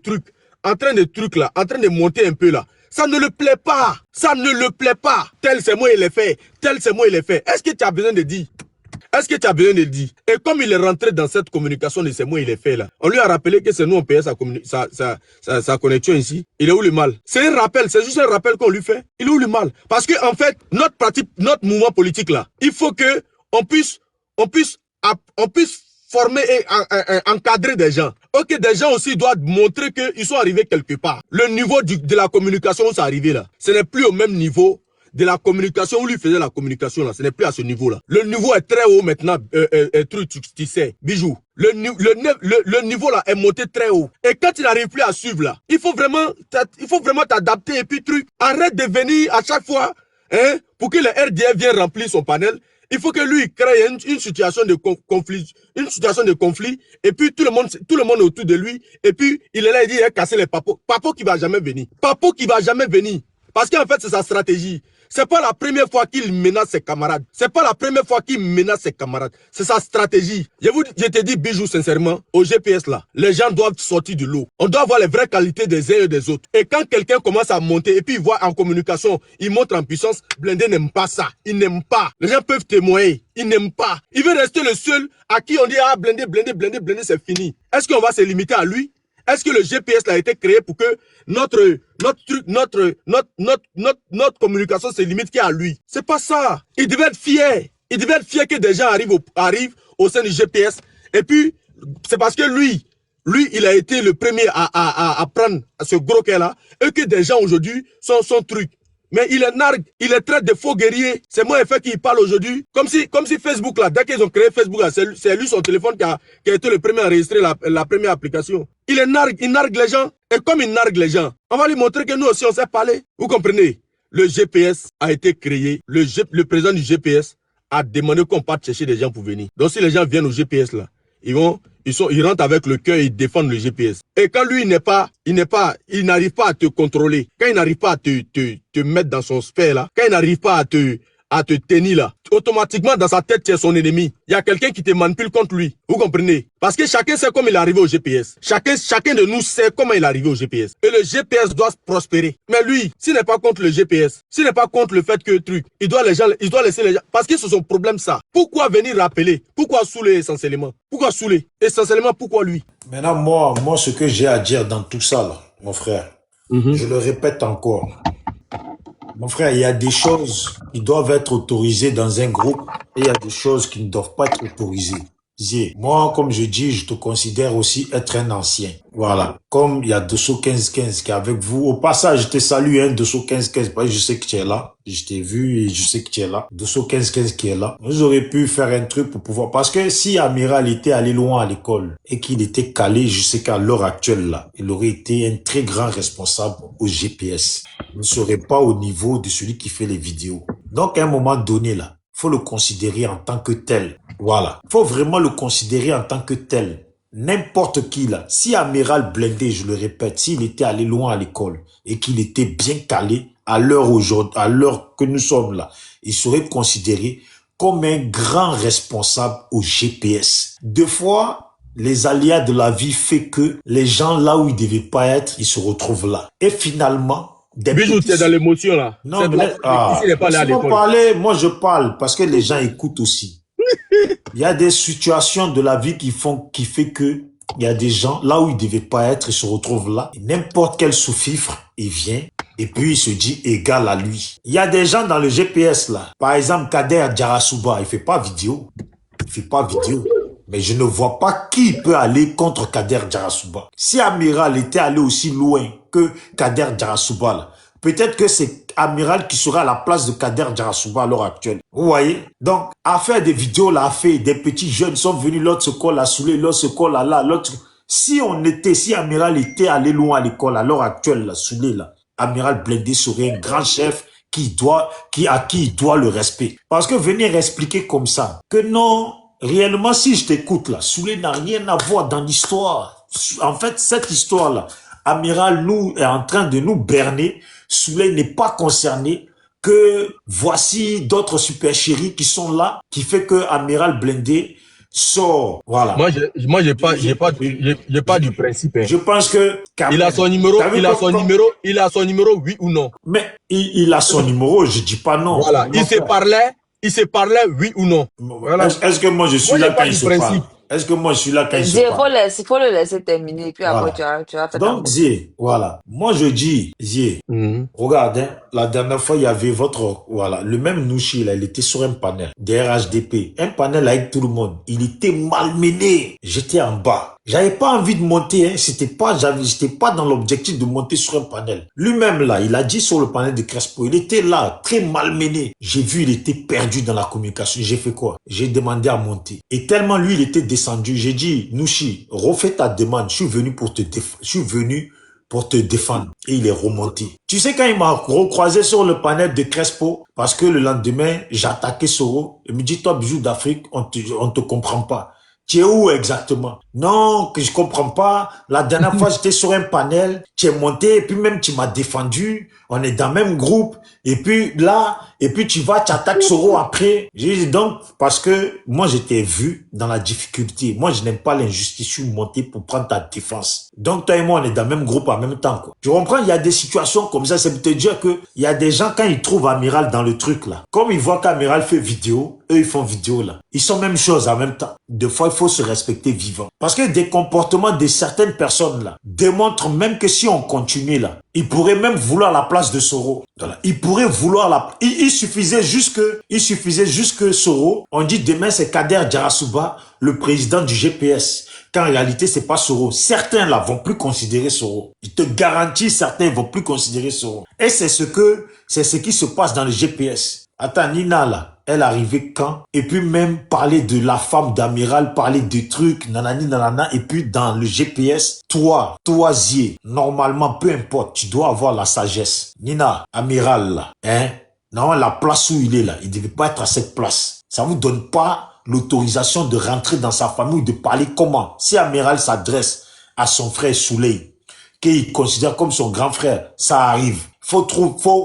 monter un peu là. Ça ne le plaît pas. Ça ne le plaît pas. Tel c'est moi il est fait. Tel c'est moi il est fait. Est-ce que tu as besoin de dire? Est-ce que tu as besoin de dire? Et comme il est rentré dans cette communication de c'est moi il est fait là, on lui a rappelé que c'est nous on payait sa connexion ici. Il est où le mal? C'est un rappel, c'est juste un rappel qu'on lui fait. Il est où le mal? Parce que en fait, notre mouvement politique là, il faut que on puisse former et encadrer des gens. Ok, des gens aussi doivent montrer qu'ils sont arrivés quelque part. Le niveau de la communication où c'est arrivé là, ce n'est plus au même niveau de la communication où lui faisait la communication là. Ce n'est plus à ce niveau là. Le niveau est très haut maintenant, tu sais, Bijou. Le niveau là est monté très haut. Et quand il n'arrive plus à suivre là, il faut vraiment t'adapter et puis truc. Arrête de venir à chaque fois, hein, pour que le RDF vienne remplir son panel. Il faut que lui crée une situation de conflit, et puis tout le monde est autour de lui, et puis il est là, il dit, il a cassé les papos. Papo qui va jamais venir. Papo qui va jamais venir. Parce qu'en fait, c'est sa stratégie. C'est pas la première fois qu'il menace ses camarades. C'est pas la première fois qu'il menace ses camarades. C'est sa stratégie. Je te dis, Bijou, sincèrement, au GPS là, les gens doivent sortir de l'eau. On doit voir les vraies qualités des uns et des autres. Et quand quelqu'un commence à monter, et puis il voit en communication, il montre en puissance, Blindé n'aime pas ça. Il n'aime pas. Les gens peuvent témoigner. Il n'aime pas. Il veut rester le seul à qui on dit, ah, Blindé, c'est fini. Est-ce qu'on va se limiter à lui? Est-ce que le GPS a été créé pour que notre communication se limite qu'à lui? C'est pas ça. Il devait être fier. Il devait être fier que des gens arrivent au sein du GPS. Et puis, c'est parce que lui, il a été le premier à prendre ce gros qu'elle-là. Et que des gens aujourd'hui sont son truc. Mais il est nargue, il est traite de faux guerrier. C'est moi, fait qu'il parle aujourd'hui. Comme si Facebook, là, dès qu'ils ont créé Facebook, c'est lui son téléphone qui a été le premier à enregistrer la première application. Il nargue les gens. Et comme il nargue les gens, on va lui montrer que nous aussi, on sait parler. Vous comprenez? Le GPS a été créé. Le président du GPS a demandé qu'on parte chercher des gens pour venir. Donc, si les gens viennent au GPS, là, ils rentrent avec le cœur et ils défendent le GPS. Et quand lui, il n'arrive pas à te contrôler, quand il n'arrive pas à te mettre dans son sphère là, quand il n'arrive pas à te tenir là, automatiquement dans sa tête, tu es son ennemi. Il y a quelqu'un qui te manipule contre lui. Vous comprenez? Parce que chacun sait comment il est arrivé au GPS. Chacun de nous sait comment il est arrivé au GPS. Et le GPS doit prospérer. Mais lui, s'il n'est pas contre le GPS, s'il n'est pas contre le fait que truc, il doit laisser les gens. Parce que c'est son problème ça. Pourquoi venir rappeler? Pourquoi saouler essentiellement? Pourquoi saouler? Essentiellement, pourquoi lui? Maintenant, moi, ce que j'ai à dire dans tout ça, là, mon frère, je le répète encore. Mon frère, il y a des choses qui doivent être autorisées dans un groupe et il y a des choses qui ne doivent pas être autorisées. Moi, comme je dis, je te considère aussi être un ancien. Voilà. Comme il y a Dosso 1515 qui est avec vous. Au passage, je te salue, hein, Dosso 1515, parce que je sais que tu es là. Je t'ai vu et je sais que tu es là. Dosso 1515 qui est là. Vous auriez pu faire un truc pour pouvoir... Parce que si Amiral était allé loin à l'école et qu'il était calé, je sais qu'à l'heure actuelle, là, il aurait été un très grand responsable au GPS. Il ne serait pas au niveau de celui qui fait les vidéos. Donc, à un moment donné, là, faut le considérer en tant que tel. Voilà. Faut vraiment le considérer en tant que tel. N'importe qui là. Si Amiral Blindé, je le répète, s'il était allé loin à l'école et qu'il était bien calé à l'heure aujourd'hui, à l'heure que nous sommes là, il serait considéré comme un grand responsable au GPS. Deux fois, les aléas de la vie fait que les gens là où ils devaient pas être, ils se retrouvent là. Et finalement, Bijou, tu es dans l'émotion là. Non, mais ici, il n'est pas allé à l'école. Moi je parle parce que les gens écoutent aussi. Il y a des situations de la vie qui fait que il y a des gens là où ils devaient pas être, ils se retrouvent là. N'importe quel sous-fifre, il vient et puis il se dit égal à lui. Il y a des gens dans le GPS là. Par exemple, Kader Djarasuba, il fait pas vidéo. Il fait pas vidéo. Mais je ne vois pas qui peut aller contre Kader Djarasuba. Si Amiral était allé aussi loin que Kader Djarasuba là, peut-être que c'est Amiral qui sera à la place de Kader Djarasuba à l'heure actuelle. Vous voyez? Donc, à faire des vidéos là, des petits jeunes sont venus, l'autre se colle à Soulé, l'autre se colle à là, l'autre... Si Amiral était allé loin à l'école à l'heure actuelle, là, Soulé là, Amiral Blindé serait un grand chef à qui il doit le respect. Parce que venir expliquer comme ça, que non, réellement, si je t'écoute là, Soulé n'a rien à voir dans l'histoire. En fait, cette histoire-là, Amiral nous est en train de nous berner. Soulé n'est pas concerné, que voici d'autres super chéris qui sont là, qui fait que Amiral Blindé sort. Voilà. Moi, j'ai pas du principe. Hein. Je pense que il a son numéro, il a son numéro, oui ou non. Mais il a son numéro, je dis pas non. Voilà. Il se parlait, oui ou non. Voilà. Est-ce que moi je suis là quand il se parle? Est-ce que moi je suis là quand il se parle? Il faut le laisser terminer, puis voilà. après tu vas faire. Donc Zé, voilà. Moi je dis, Zé, regarde, hein, la dernière fois il y avait le même Nouchi là, il était sur un panel, DRHDP, un panel avec tout le monde. Il était malmené. J'étais en bas. J'avais pas envie de monter, hein. J'étais pas dans l'objectif de monter sur un panel. Lui-même là, il a dit sur le panel de Crespo, il était là, très malmené. J'ai vu, il était perdu dans la communication. J'ai fait quoi? J'ai demandé à monter. Et tellement lui, il était descendu, j'ai dit, Nouchi, refais ta demande. Je suis venu pour te défendre. Et il est remonté. Tu sais, quand il m'a recroisé sur le panel de Crespo, parce que le lendemain, j'attaquais Soro, il me dit, toi, Bijou d'Afrique, on te comprend pas. Tu es où exactement? Non, que je comprends pas. La dernière fois, j'étais sur un panel, tu es monté, et puis même tu m'as défendu. On est dans le même groupe. Et puis là, tu attaques Soro après. J'ai dit donc, parce que moi, j'étais vu dans la difficulté. Moi, je n'aime pas l'injustice. Je suis monté pour prendre ta défense. Donc, toi et moi, on est dans le même groupe en même temps, quoi. Tu comprends? Il y a des situations comme ça. C'est pour te dire que il y a des gens, quand ils trouvent Amiral dans le truc, là, comme ils voient qu'Amiral fait vidéo, eux, ils font vidéo, là. Ils sont même chose en même temps. Des fois, il faut se respecter vivant. Parce que des comportements de certaines personnes, là, démontrent même que si on continue, là, ils pourraient même vouloir la place de Soro. Voilà. Ils pourraient vouloir il suffisait juste que Soro, on dit demain c'est Kader Djarasuba, le président du GPS. Qu'en réalité, c'est pas Soro. Certains, là, vont plus considérer Soro. Je te garantis, certains vont plus considérer Soro. Et c'est ce qui se passe dans le GPS. Attends, Nina, là, elle arrivait quand? Et puis même parler de la femme d'Amiral, parler de trucs, nanani, nanana, et puis dans le GPS, toi, Zier, normalement, peu importe, tu dois avoir la sagesse. Nina, Amiral, là, hein? Non, la place où il est là, il devait pas être à cette place. Ça vous donne pas l'autorisation de rentrer dans sa famille, de parler comment? Si Amiral s'adresse à son frère Souley, qu'il considère comme son grand frère, ça arrive. Faut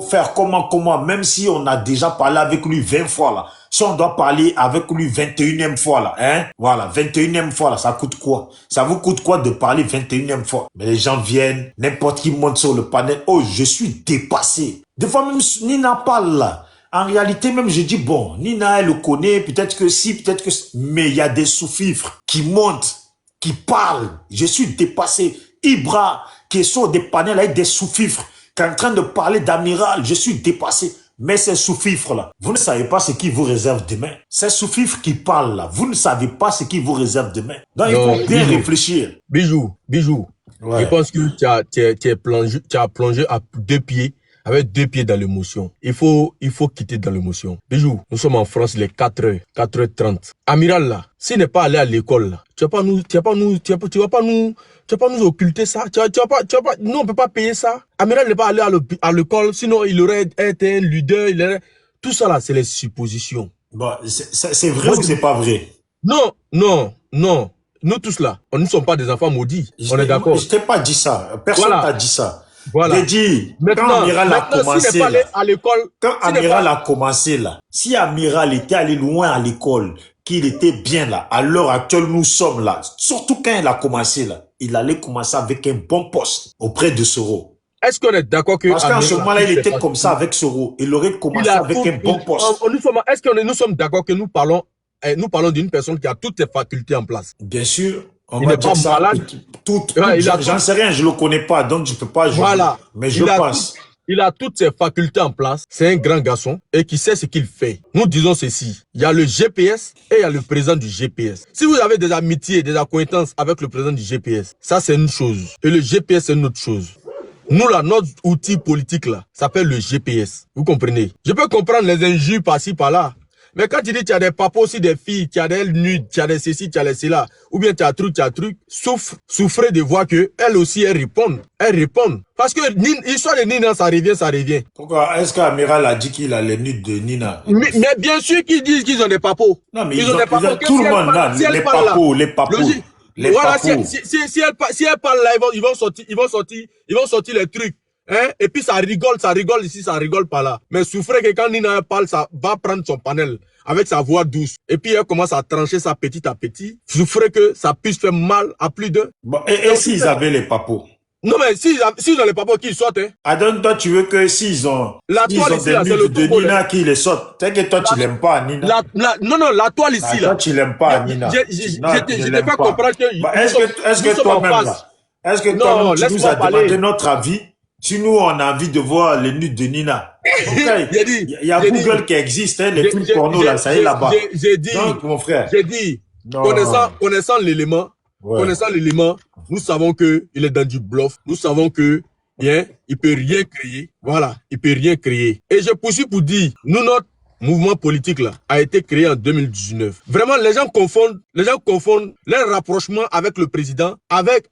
faire comment, même si on a déjà parlé avec lui 20 fois, là. Si on doit parler avec lui 21e fois, là, hein. Voilà, 21e fois, là, ça coûte quoi? Ça vous coûte quoi de parler 21e fois? Mais les gens viennent, n'importe qui monte sur le panel. Oh, je suis dépassé. Des fois, même Nina parle, là. En réalité, même, je dis, bon, Nina, elle le connaît, peut-être que si, peut-être que... Mais il y a des sous-fifres qui montent, qui parlent. Je suis dépassé. Ibra, qui est sur des panels avec des sous-fifres, qui est en train de parler d'Amiral, je suis dépassé. Mais ces sous-fifres-là, vous ne savez pas ce qui vous réserve demain. Ces sous-fifres qui parlent là, vous ne savez pas ce qui vous réserve demain. Donc, il faut bien réfléchir. Bijou. Ouais. Je pense que tu as plongé à 2 pieds, avec 2 pieds dans l'émotion. Il faut quitter dans l'émotion. Bijou, nous sommes en France, les 4h30. Amiral là, s'il n'est pas allé à l'école là, tu vas pas nous occulter ça. Nous on peut pas payer ça. Amiral n'est pas allé à l'école, sinon il aurait été un leader, tout ça là, c'est les suppositions. Bon, c'est vrai ou c'est pas vrai? Non. Nous tous là, nous ne sommes pas des enfants maudits. On est d'accord. Je t'ai pas dit ça. Personne t'a dit ça. Voilà. J'ai dit, quand Maintenant, Amiral a s'il commencé n'est pas allé là, à l'école, quand Amiral a commencé là, si Amiral était allé loin à l'école, qu'il était bien là, à l'heure actuelle nous sommes là, surtout quand il a commencé là, il allait commencer avec un bon poste auprès de Soro. est-ce qu'on est d'accord que Parce qu'en ce moment-là, il était pas comme ça avec Soro. Il aurait commencé avec un bon poste. Est-ce que nous sommes d'accord que nous parlons d'une personne qui a toutes ses facultés en place? Bien sûr. On Il va n'est pas dire ça. malade. J'en sais rien, je le connais pas, donc je peux pas juger. Voilà. Mais je pense. Il a toutes ses facultés en place. C'est un grand garçon et qui sait ce qu'il fait. Nous disons ceci. Il y a le GPS et il y a le président du GPS. Si vous avez des amitiés, des acquaintances avec le président du GPS, ça c'est une chose. Et le GPS c'est une autre chose. Nous là, notre outil politique là, s'appelle le GPS. Vous comprenez? Je peux comprendre les injures par-ci, par-là. Mais quand tu dis tu as des papas aussi, des filles, tu as des nudes, tu as des ceci, tu as des cela, ou bien tu as truc, souffrez de voir que elles aussi, elles répondent. Elles répondent. Parce que l'histoire de Nina, ça revient. Pourquoi? Est-ce qu'Amiral a dit qu'il a les nudes de Nina? Mais bien sûr qu'ils disent qu'ils ont des papos. Non, mais ils ont des papos. tout le monde là, les papos. Voilà, si elle parle là, ils vont sortir les trucs. Hein? Et puis ça rigole ici, ça rigole pas là. Mais souffrez que quand Nina parle, ça va prendre son panel avec sa voix douce. Et puis elle commence à trancher ça petit à petit. Souffrez que ça puisse faire mal à plus d'un. Bon, et s'ils avaient les papos? Non mais s'ils ont les papos, qu'ils sortent. Hein? Adonne, toi tu veux que s'ils ont des nudes de Nina qui les sortent. C'est que toi tu l'aimes pas Nina. Non, la toile ici là. Toi tu l'aimes pas Nina. Je t'ai fait comprendre que... Est-ce que toi-même là, est-ce que toi-même tu nous as demandé notre avis? Si nous, on a envie de voir les nudes de Nina. Il y a Google qui existe, hein, les trucs porno là, ça y est là-bas. J'ai dit, donc, mon frère. J'ai dit, connaissant l'élément, nous savons que il est dans du bluff. Nous savons que, il peut rien créer. Voilà, il peut rien créer. Et je poursuis pour dire, notre mouvement politique là a été créé en 2019. Vraiment, les gens confondent leur rapprochement avec le président, avec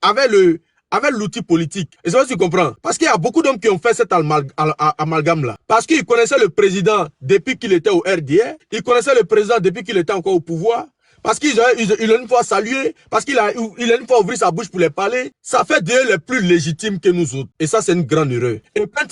l'outil politique. Et c'est pas si tu comprends. Parce qu'il y a beaucoup d'hommes qui ont fait cet amalgame-là. Parce qu'ils connaissaient le président depuis qu'il était au RDR. Ils connaissaient le président depuis qu'il était encore au pouvoir. Parce qu'il a une fois salué. Parce qu'il a une fois ouvert sa bouche pour les parler. Ça fait d'eux les plus légitimes que nous autres. Et ça, c'est une grande erreur. Et quand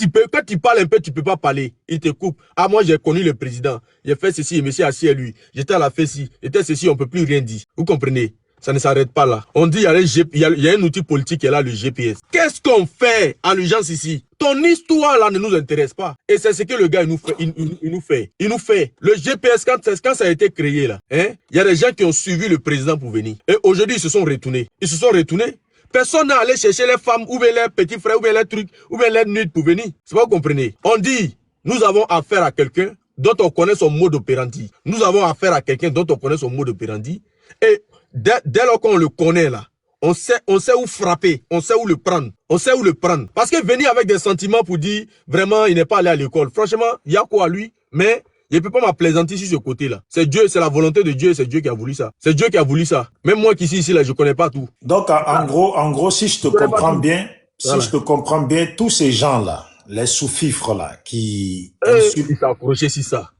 tu parles un peu, tu peux pas parler. Il te coupe. Ah, moi, j'ai connu le président. J'ai fait ceci, et monsieur assis à lui. J'étais à la fesse-ci. J'étais ceci, on peut plus rien dire. Vous comprenez? Ça ne s'arrête pas là. On dit il y a un outil politique qui est là, le GPS. Qu'est-ce qu'on fait en urgence ici? Ton histoire là ne nous intéresse pas. Et c'est ce que le gars il nous fait. Le GPS, quand ça a été créé là, il y a des gens qui ont suivi le président pour venir. Et aujourd'hui, ils se sont retournés. Personne n'a allé chercher les femmes, ou bien les petits frères, ou bien les trucs, ou bien les nudes pour venir. C'est pas vous comprenez. On dit, nous avons affaire à quelqu'un dont on connaît son mode operandi. Nous avons affaire à quelqu'un dont on connaît son mode operandi. Et dès lors qu'on le connaît là, on sait où frapper, on sait où le prendre, Parce que venir avec des sentiments pour dire vraiment il n'est pas allé à l'école, franchement, il y a quoi à lui, mais il ne peut pas m'applaisantir sur ce côté-là. C'est Dieu, c'est la volonté de Dieu, c'est Dieu qui a voulu ça. Même moi qui suis ici là, je connais pas tout. Donc en gros, si je te comprends bien, tous ces gens là, les sous-fifres là, qui ils s'accrochaient sur ça.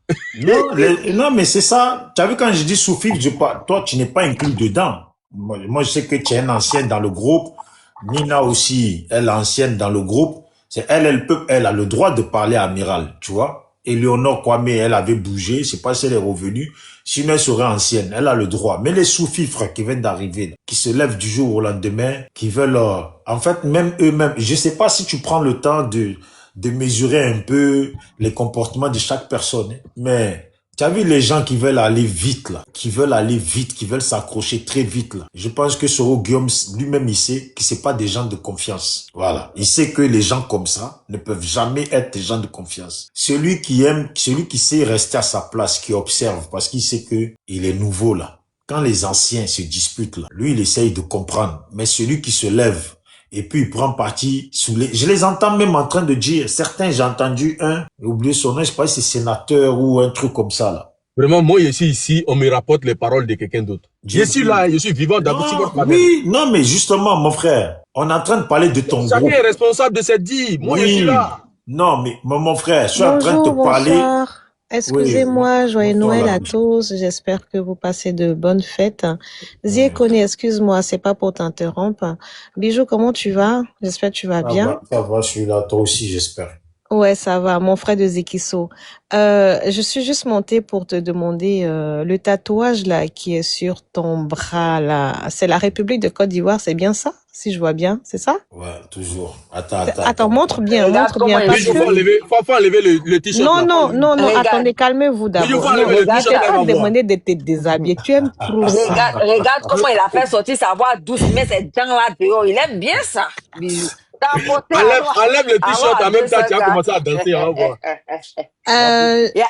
Non, mais c'est ça. Tu as vu quand je dis sous-fifre, toi, tu n'es pas inclus dedans. Moi, je sais que tu es une ancienne dans le groupe. Nina aussi, elle est ancienne dans le groupe. C'est elle a le droit de parler à Amiral, tu vois. Éléonore Kwame, elle avait bougé. Je sais pas si elle est revenue. Sinon, elle serait ancienne. Elle a le droit. Mais les sous-fifres qui viennent d'arriver, qui se lèvent du jour au lendemain, qui veulent, en fait, même eux-mêmes, je sais pas si tu prends le temps de mesurer un peu les comportements de chaque personne. Mais tu as vu les gens qui veulent aller vite là, qui veulent s'accrocher très vite là. Je pense que Soro Guillaume lui-même il sait que c'est pas des gens de confiance. Voilà, il sait que les gens comme ça ne peuvent jamais être des gens de confiance. Celui qui sait rester à sa place, qui observe parce qu'il sait que il est nouveau là. Quand les anciens se disputent là, lui il essaye de comprendre. Mais celui qui se lève et puis il prend parti je les entends même en train de dire, certains, j'ai entendu j'ai oublié son nom, je sais pas si c'est sénateur ou un truc comme ça là. Vraiment, moi je suis ici, on me rapporte les paroles de quelqu'un d'autre. Je suis là, je suis vivant d'abord. Oui, non mais justement mon frère, on est en train de parler de ton groupe. Chacun est responsable de ses dits, moi je suis là. Non mais mon frère, je suis en train de te parler. Excusez-moi, joyeux bonsoir, Noël la à biche. tous. J'espère que vous passez de bonnes fêtes. Ziekone, excuse-moi, c'est pas pour t'interrompre. Bijou, comment tu vas? J'espère que tu vas bien. Ça va, je suis là, toi aussi, j'espère. Ouais, ça va, mon frère de Zekiso. Je suis juste montée pour te demander le tatouage là qui est sur ton bras là. C'est la République de Côte d'Ivoire, c'est bien ça? Si je vois bien, c'est ça? Ouais, toujours. Attends. Attends, montre bien, Regarde comment il parce Bijou, que faut enlever le t-shirt. non, là. non, non, non, Regarde. attendez, calmez-vous Bijou, d'abord. faut Non, enlever le je t-shirt. t'ai Elle pas va voir. demandé de te déshabiller. Tu aimes trop ça. Regarde comment il a fait sortir sa voix douce, il met ses dents là dehors. Il aime bien ça, Bijou. T'as apporté Enlève le t-shirt à en même temps, tu as 200K. commencé à danser, on va voir.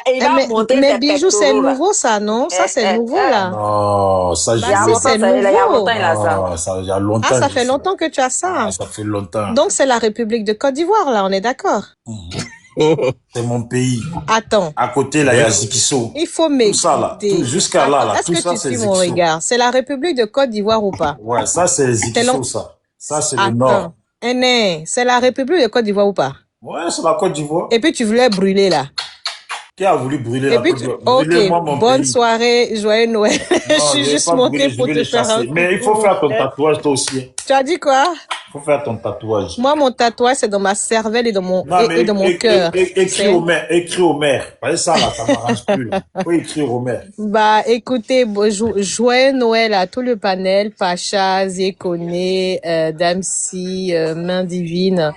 Il va monter Mais ses Bijou, c'est pectoraux là. nouveau ça, non? Ça, c'est nouveau là. Non, ça, Il y a Bah si, longtemps, c'est il y a nouveau. longtemps, il a ça. Ah, ça, il y a longtemps. Ah, ça j'ai fait longtemps que tu as ça. Ah, ça fait longtemps. Donc, c'est la République de Côte d'Ivoire, là, on est d'accord? C'est mon pays. Attends, À côté, là, il y a Zikiso. il faut Tout ça, là. m'écouter. Jusqu'à là, Attends, là. est-ce Tout que ça, tu c'est suis mon Zikiso. regard? C'est la République de Côte d'Ivoire ou pas? Ouais, ça, c'est C'est long- Zikiso, ça. Ça, c'est le nord. Attends, c'est la République de Côte d'Ivoire ou pas? Ouais, c'est la Côte d'Ivoire. Et puis, tu voulais brûler, là. Qui a voulu brûler Et la puis, Côte d'Ivoire? Brûlez-moi mon bonne pays. soirée, joyeux Noël. Je Non, suis je vais juste pas montée brûler, je pour vais te les faire un chasser. Mais il faut coucou. faire ton tatouage, toi aussi. Tu as dit quoi? Il faut faire ton tatouage. Moi, mon tatouage, c'est dans ma cervelle et dans mon, Non, mais et dans mon cœur. écris au maire, écris au maire. Parce que ça, là, ça m'arrange plus, là. Faut écrire au maire. Bah, écoutez, joyeux Noël à tout le panel, Pacha, Ziekone, Damsi, Main Divine.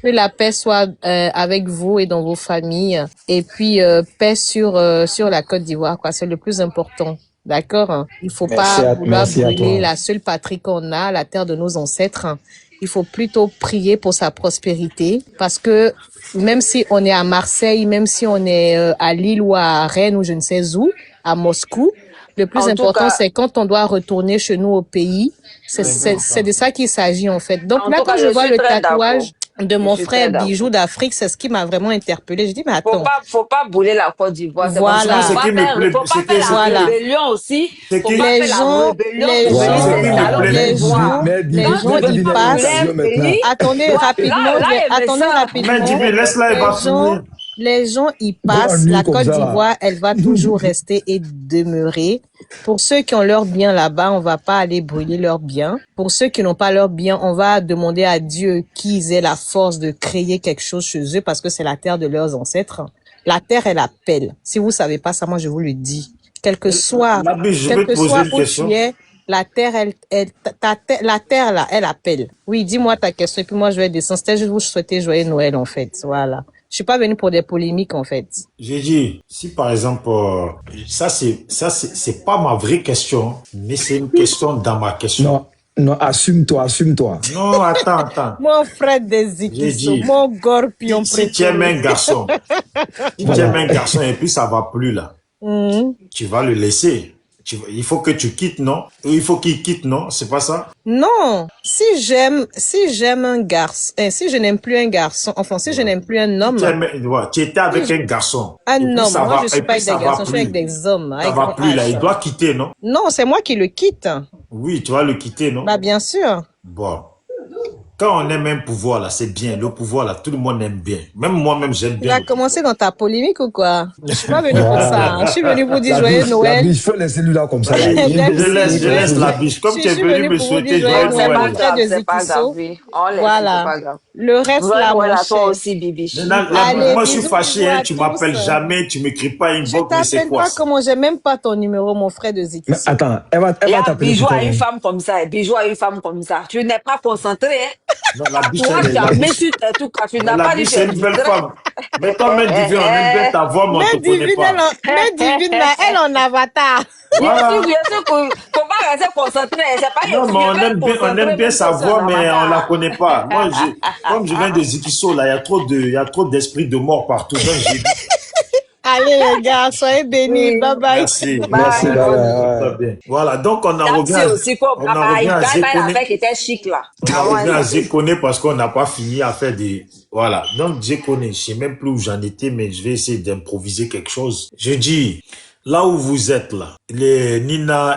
Que la paix soit avec vous et dans vos familles. Et puis, paix sur la Côte d'Ivoire, quoi. C'est le plus important. D'accord? Hein. Il faut pas vouloir brûler la seule patrie qu'on a, la terre de nos ancêtres. Hein. Il faut plutôt prier pour sa prospérité parce que même si on est à Marseille, même si on est à Lille ou à Rennes ou je ne sais où, à Moscou, le plus En tout important, cas- c'est quand on doit retourner chez nous au pays. C'est de ça qu'il s'agit, en fait. Donc En là, tout quand cas, je je vois suis le très tatouage de mon suis frère très d'accord. Bijou d'Afrique, c'est ce qui m'a vraiment interpellée. Je dis, mais attends. Faut pas brûler la Côte d'Ivoire. C'est Voilà. comme ça. Ce qui me plaît, Faut pas c'est que- faire la voilà. rébellion aussi. C'est Faut que- pas Les faire gens- la rébellion les pour gens- venir s'installer au les pouvoir. Mais Quand dis- tu gens, veux ils brûler passent. un pays, Attendez là, rapidement, là, il y a attendez ça. rapidement. Mais dis, laisse-la, elle va finir. Les gens y Dans passent. la La nuit comme Côte ça, là. d'Ivoire, elle va toujours rester et demeurer. Pour ceux qui ont leurs biens là-bas, on va pas aller brûler leurs biens. Pour ceux qui n'ont pas leurs biens, on va demander à Dieu qu'ils aient la force de créer quelque chose chez eux parce que c'est la terre de leurs ancêtres. La terre, elle appelle. Si vous savez pas ça, moi, je vous le dis. Quel que soit, La biche, je quel vais que te poser soit une où question. tu es, la terre, la terre là, elle appelle. Oui, dis-moi ta question et puis moi je vais descendre. C'était juste vous souhaiter joyeux Noël en fait. Voilà. Je suis pas venue pour des polémiques en fait. J'ai dit, si par exemple, ça c'est pas ma vraie question, mais c'est une question dans ma question. Non, assume-toi. Non, attends. Mon frère des J'ai Zikiso, dit, mon gorpion Si tu aimes préféré. un garçon, si tu aimes un garçon et puis ça va plus là, tu vas le laisser. Il faut que tu quittes, non? Ou il faut qu'il quitte, non? C'est pas ça? Non, si j'aime un garçon, si je n'aime plus un garçon, enfin si je n'aime plus un homme, Tu étais avec un garçon. un Et puis homme, ça moi va- je suis et pas puis avec des ça va garçons, je suis avec plus. des hommes. Ça avec va mon plus là, âge. il doit quitter, non? Non, c'est moi qui le quitte. Oui, tu vas le quitter, non? Bah bien sûr. Bon. Quand on aime un pouvoir là, c'est bien. Le pouvoir là, tout le monde aime bien. Même moi-même, j'aime Tu bien. vas commencer dans ta polémique ou quoi? Je suis pas venue pour ça. hein. Je suis venue vous dire joyeux La Noël. biche, faut laisser lui là comme ça. Allez, là. je laisse la biche. Comme Je tu es suis venu venue me pour vous souhaiter dire joyeux joyeux C'est pas Noël. Noël. grave, de c'est pas Zikiso. grave. Oui. On laisse, Voilà. c'est pas grave. Le reste Joyeux là, mon Noël à toi cher. aussi, Bibiche. Allez, Moi, je suis bisous, fâché, bisous hein, à tu tous. m'appelles jamais, tu m'écris pas une Je boîte, mais c'est t'appelle quoi pas ça? comment j'ai même pas ton numéro, mon frère de Mais Zikiso. attends, elle va Il y a t'appeler Bijou tout à à une l'heure. femme comme ça. Bijou à une femme comme ça. Tu n'es pas concentré, hein? Non, la biche, Toi, tu la as mis biche, sur tes trucs, tu n'as la pas dit biche, que c'est tu une es belle distrait. femme. Mais toi, même divine, on aime bien ta voix, mais on Mais te connaît divine, pas. mais divine là, elle en avatar. Bien Voilà. sûr, faut pas rester concentré. C'est pas Non, mais on aime bien concentré, sa même si voix, c'est un mais on la avatar. connaît pas. Moi, comme je viens de Zikiso, là, il y a trop d'esprit de mort partout. Donc, j'ai dit, Allez les gars, soyez bénis. Oui. Bye bye. merci. Merci, Bye. bye. Très bien. Voilà, donc on en Damsi revient, aussi, faut on en revient à bye bye Zekone. avec qui était chic là. On en revient à Zekone parce qu'on n'a pas fini à faire des... Voilà, donc Zekone, je sais même plus où j'en étais, mais je vais essayer d'improviser quelque chose. Je dis, là où vous êtes là, les Nina,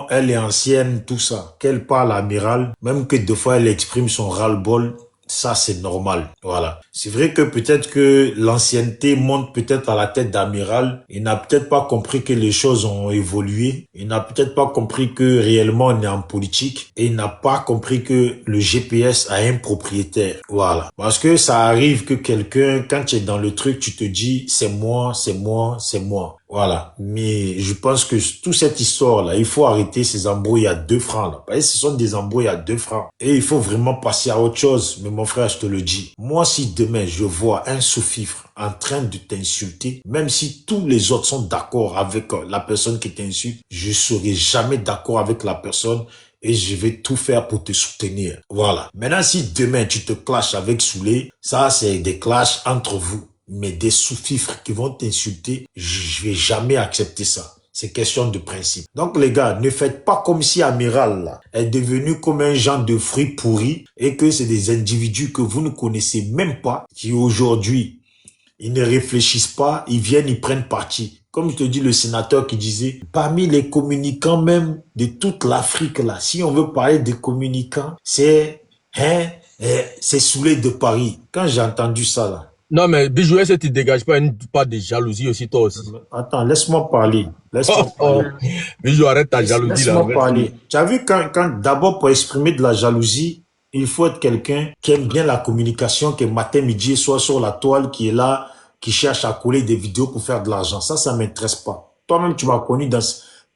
elle est ancienne, tout ça, qu'elle parle amiral, même que des fois elle exprime son ras-le-bol, Ça, c'est normal. Voilà. C'est vrai que peut-être que l'ancienneté monte peut-être à la tête d'Amiral. Il n'a peut-être pas compris que les choses ont évolué. Il n'a peut-être pas compris que réellement on est en politique. Et il n'a pas compris que le GPS a un propriétaire. Voilà. Parce que ça arrive que quelqu'un, quand tu es dans le truc, tu te dis, c'est moi, c'est moi, c'est moi. Voilà. Mais je pense que toute cette histoire-là, il faut arrêter ces embrouilles à 2 francs, là. Parce que ce sont des embrouilles à 2 francs. Et il faut vraiment passer à autre chose. Mais mon frère, je te le dis. Moi, si demain, je vois un sous-fifre en train de t'insulter, même si tous les autres sont d'accord avec la personne qui t'insulte, je serai jamais d'accord avec la personne et je vais tout faire pour te soutenir. Voilà. Maintenant, si demain, tu te clashes avec Soulé, ça, c'est des clashs entre vous. Mais des sous-fifres qui vont t'insulter, je vais jamais accepter ça. C'est question de principe. Donc les gars, ne faites pas comme si Amiral là, est devenu comme un genre de fruit pourri et que c'est des individus que vous ne connaissez même pas qui aujourd'hui, ils ne réfléchissent pas, ils viennent, ils prennent parti. Comme je te dis, le sénateur qui disait, parmi les communicants même de toute l'Afrique là, si on veut parler des communicants, c'est Soulé de Paris. Quand j'ai entendu ça là, Non, mais Bijou, est-ce que tu ne dégages pas une part de jalousie aussi, toi aussi? attends, laisse-moi parler. Laisse-moi parler. Bijou, arrête ta jalousie là. Laisse-moi parler. Tu as vu quand d'abord pour exprimer de la jalousie, il faut être quelqu'un qui aime bien la communication, qui est matin, midi et soir sur la toile, qui est là, qui cherche à coller des vidéos pour faire de l'argent. Ça m'intéresse pas. Toi-même, tu m'as connu dans...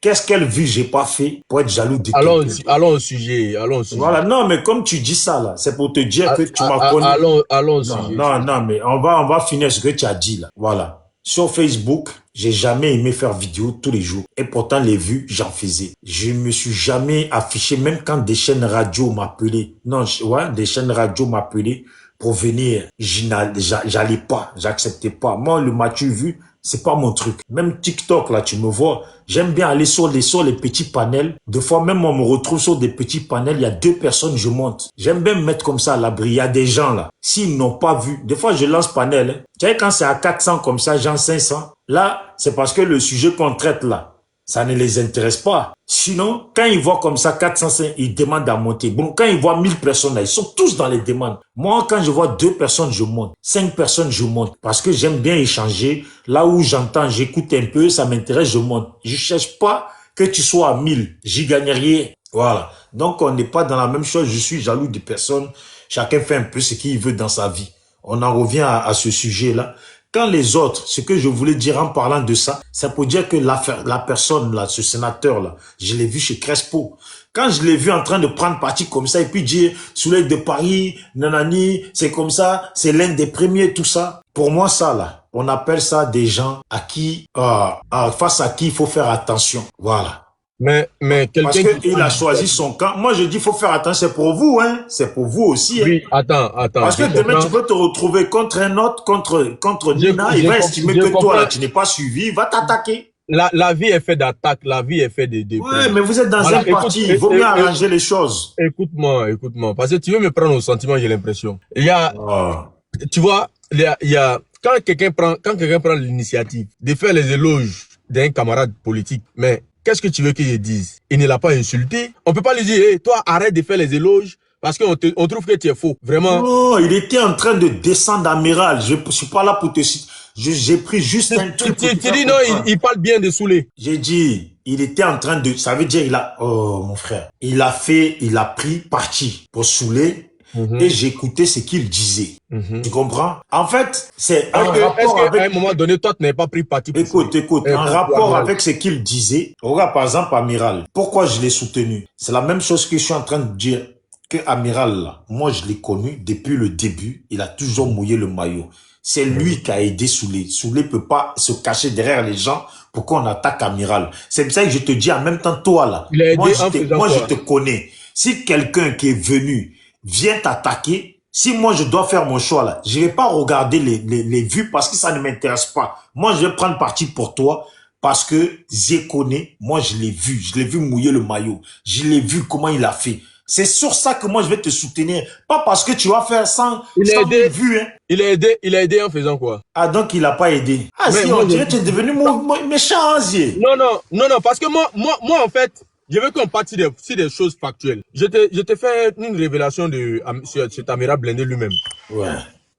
Qu'est-ce qu'elle vit, j'ai pas fait pour être jaloux de quelqu'un. Allons au sujet, Voilà, non, mais comme tu dis ça, là, c'est pour te dire que tu m'as connu. Allons au sujet. Non, mais on va finir ce que tu as dit, là. Voilà. Sur Facebook, j'ai jamais aimé faire vidéo tous les jours. Et pourtant, les vues, j'en faisais. Je me suis jamais affiché, même quand des chaînes radio m'appelaient. Non, des chaînes radio m'appelaient pour venir. J'allais pas, j'acceptais pas. Moi, le m'as-tu vu? C'est pas mon truc. Même TikTok, là, tu me vois. J'aime bien aller sur les petits panels. Des fois, même on me retrouve sur des petits panels. Il y a 2 personnes, je monte. J'aime bien me mettre comme ça à l'abri. Il y a des gens, là. S'ils n'ont pas vu. Des fois, je lance panel. Hein. Tu sais, quand c'est à 400 comme ça, genre 500. Là, c'est parce que le sujet qu'on traite, là, ça ne les intéresse pas. Sinon, quand ils voient comme ça 405, ils demandent à monter. Bon, quand ils voient 1000 personnes là, ils sont tous dans les demandes. Moi, quand je vois 2 personnes, je monte. 5 personnes, je monte. Parce que j'aime bien échanger. Là où j'entends, j'écoute un peu, ça m'intéresse, je monte. Je cherche pas que tu sois à 1000. J'y gagne rien. Voilà. Donc, on n'est pas dans la même chose. Je suis jaloux de personne. Chacun fait un peu ce qu'il veut dans sa vie. On en revient à ce sujet-là. Quand les autres, ce que je voulais dire en parlant de ça, c'est pour dire que la personne là, ce sénateur là, je l'ai vu chez Crespo. Quand je l'ai vu en train de prendre parti comme ça et puis dire Soulé de Paris, nanani, c'est comme ça, c'est l'un des premiers, tout ça. Pour moi, ça là, on appelle ça des gens à qui, face à qui il faut faire attention. Voilà. Mais Parce quelqu'un qu'il a choisi son camp. Moi, je dis, faut faire attention. C'est pour vous, hein. C'est pour vous aussi, hein. Oui, attends. Parce que demain, tu peux te retrouver contre un autre, contre Nina. Il va estimer que toi, là, tu n'es pas suivi. Il va t'attaquer. La vie est faite d'attaques. La vie est faite de... Ouais, mais vous êtes dans un parti. Il vaut mieux arranger les choses. Écoute-moi. Parce que tu veux me prendre au sentiment, j'ai l'impression. Il y a... Tu vois, il y a... Quand quelqu'un prend l'initiative de faire les éloges d'un camarade politique, mais... Qu'est-ce que tu veux qu'il dise? Il ne l'a pas insulté. On peut pas lui dire, hey, toi, arrête de faire les éloges parce qu'on trouve que tu es faux. Vraiment. Non, il était en train de descendre Amiral. Je suis pas là pour te citer. J'ai pris juste un truc. Tu dis non, il parle bien de Soulé. J'ai dit, il était en train de, ça veut dire, mon frère, il a pris parti pour Soulé. Et j'écoutais ce qu'il disait. Tu comprends? En fait, c'est un rapport avec... à un moment donné, toi, tu n'avais pas pris parti pour Écoute, en rapport avec ce qu'il disait. Regarde, par exemple, Amiral. Pourquoi je l'ai soutenu? C'est la même chose que je suis en train de dire. Que Amiral, là, moi, je l'ai connu depuis le début. Il a toujours mouillé le maillot. C'est lui qui a aidé Soulé. Soulé peut pas se cacher derrière les gens pour qu'on attaque Amiral. C'est pour ça que je te dis en même temps, toi, là. Moi, je te connais. Si quelqu'un qui est venu vient t'attaquer, si moi je dois faire mon choix là, je vais pas regarder les vues parce que ça ne m'intéresse pas. Moi je vais prendre parti pour toi parce que j'ai connais, moi je l'ai vu mouiller le maillot, je l'ai vu comment il a fait. C'est sur ça que moi je vais te soutenir, pas parce que tu vas faire sans vues. Hein. Il a aidé en faisant quoi? Ah donc il a pas aidé. Ah mais si on dirait que tu es devenu méchant, Azier. Non, parce que moi en fait, Je veux qu'on parte sur des choses factuelles. Je te fais une révélation sur cet amiral blindé lui-même. Ouais.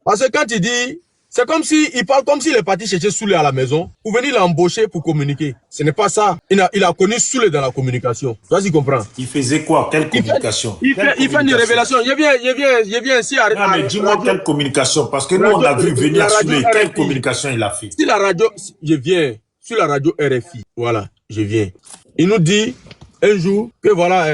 Parce que quand il dit, c'est comme il parle comme s'il est parti chercher Soulé à la maison pour venir l'embaucher pour communiquer. Ce n'est pas ça. Il a connu Soulé dans la communication. Tu vois s'il comprend. Il faisait quoi? Quelle communication? Il fait une révélation. Je viens ici à... Non, mais dis-moi quelle communication, parce que nous, on a vu venir Soulé. Quelle communication il a fait? Si la radio, je viens sur la radio RFI. Voilà, je viens. Il nous dit un jour que voilà,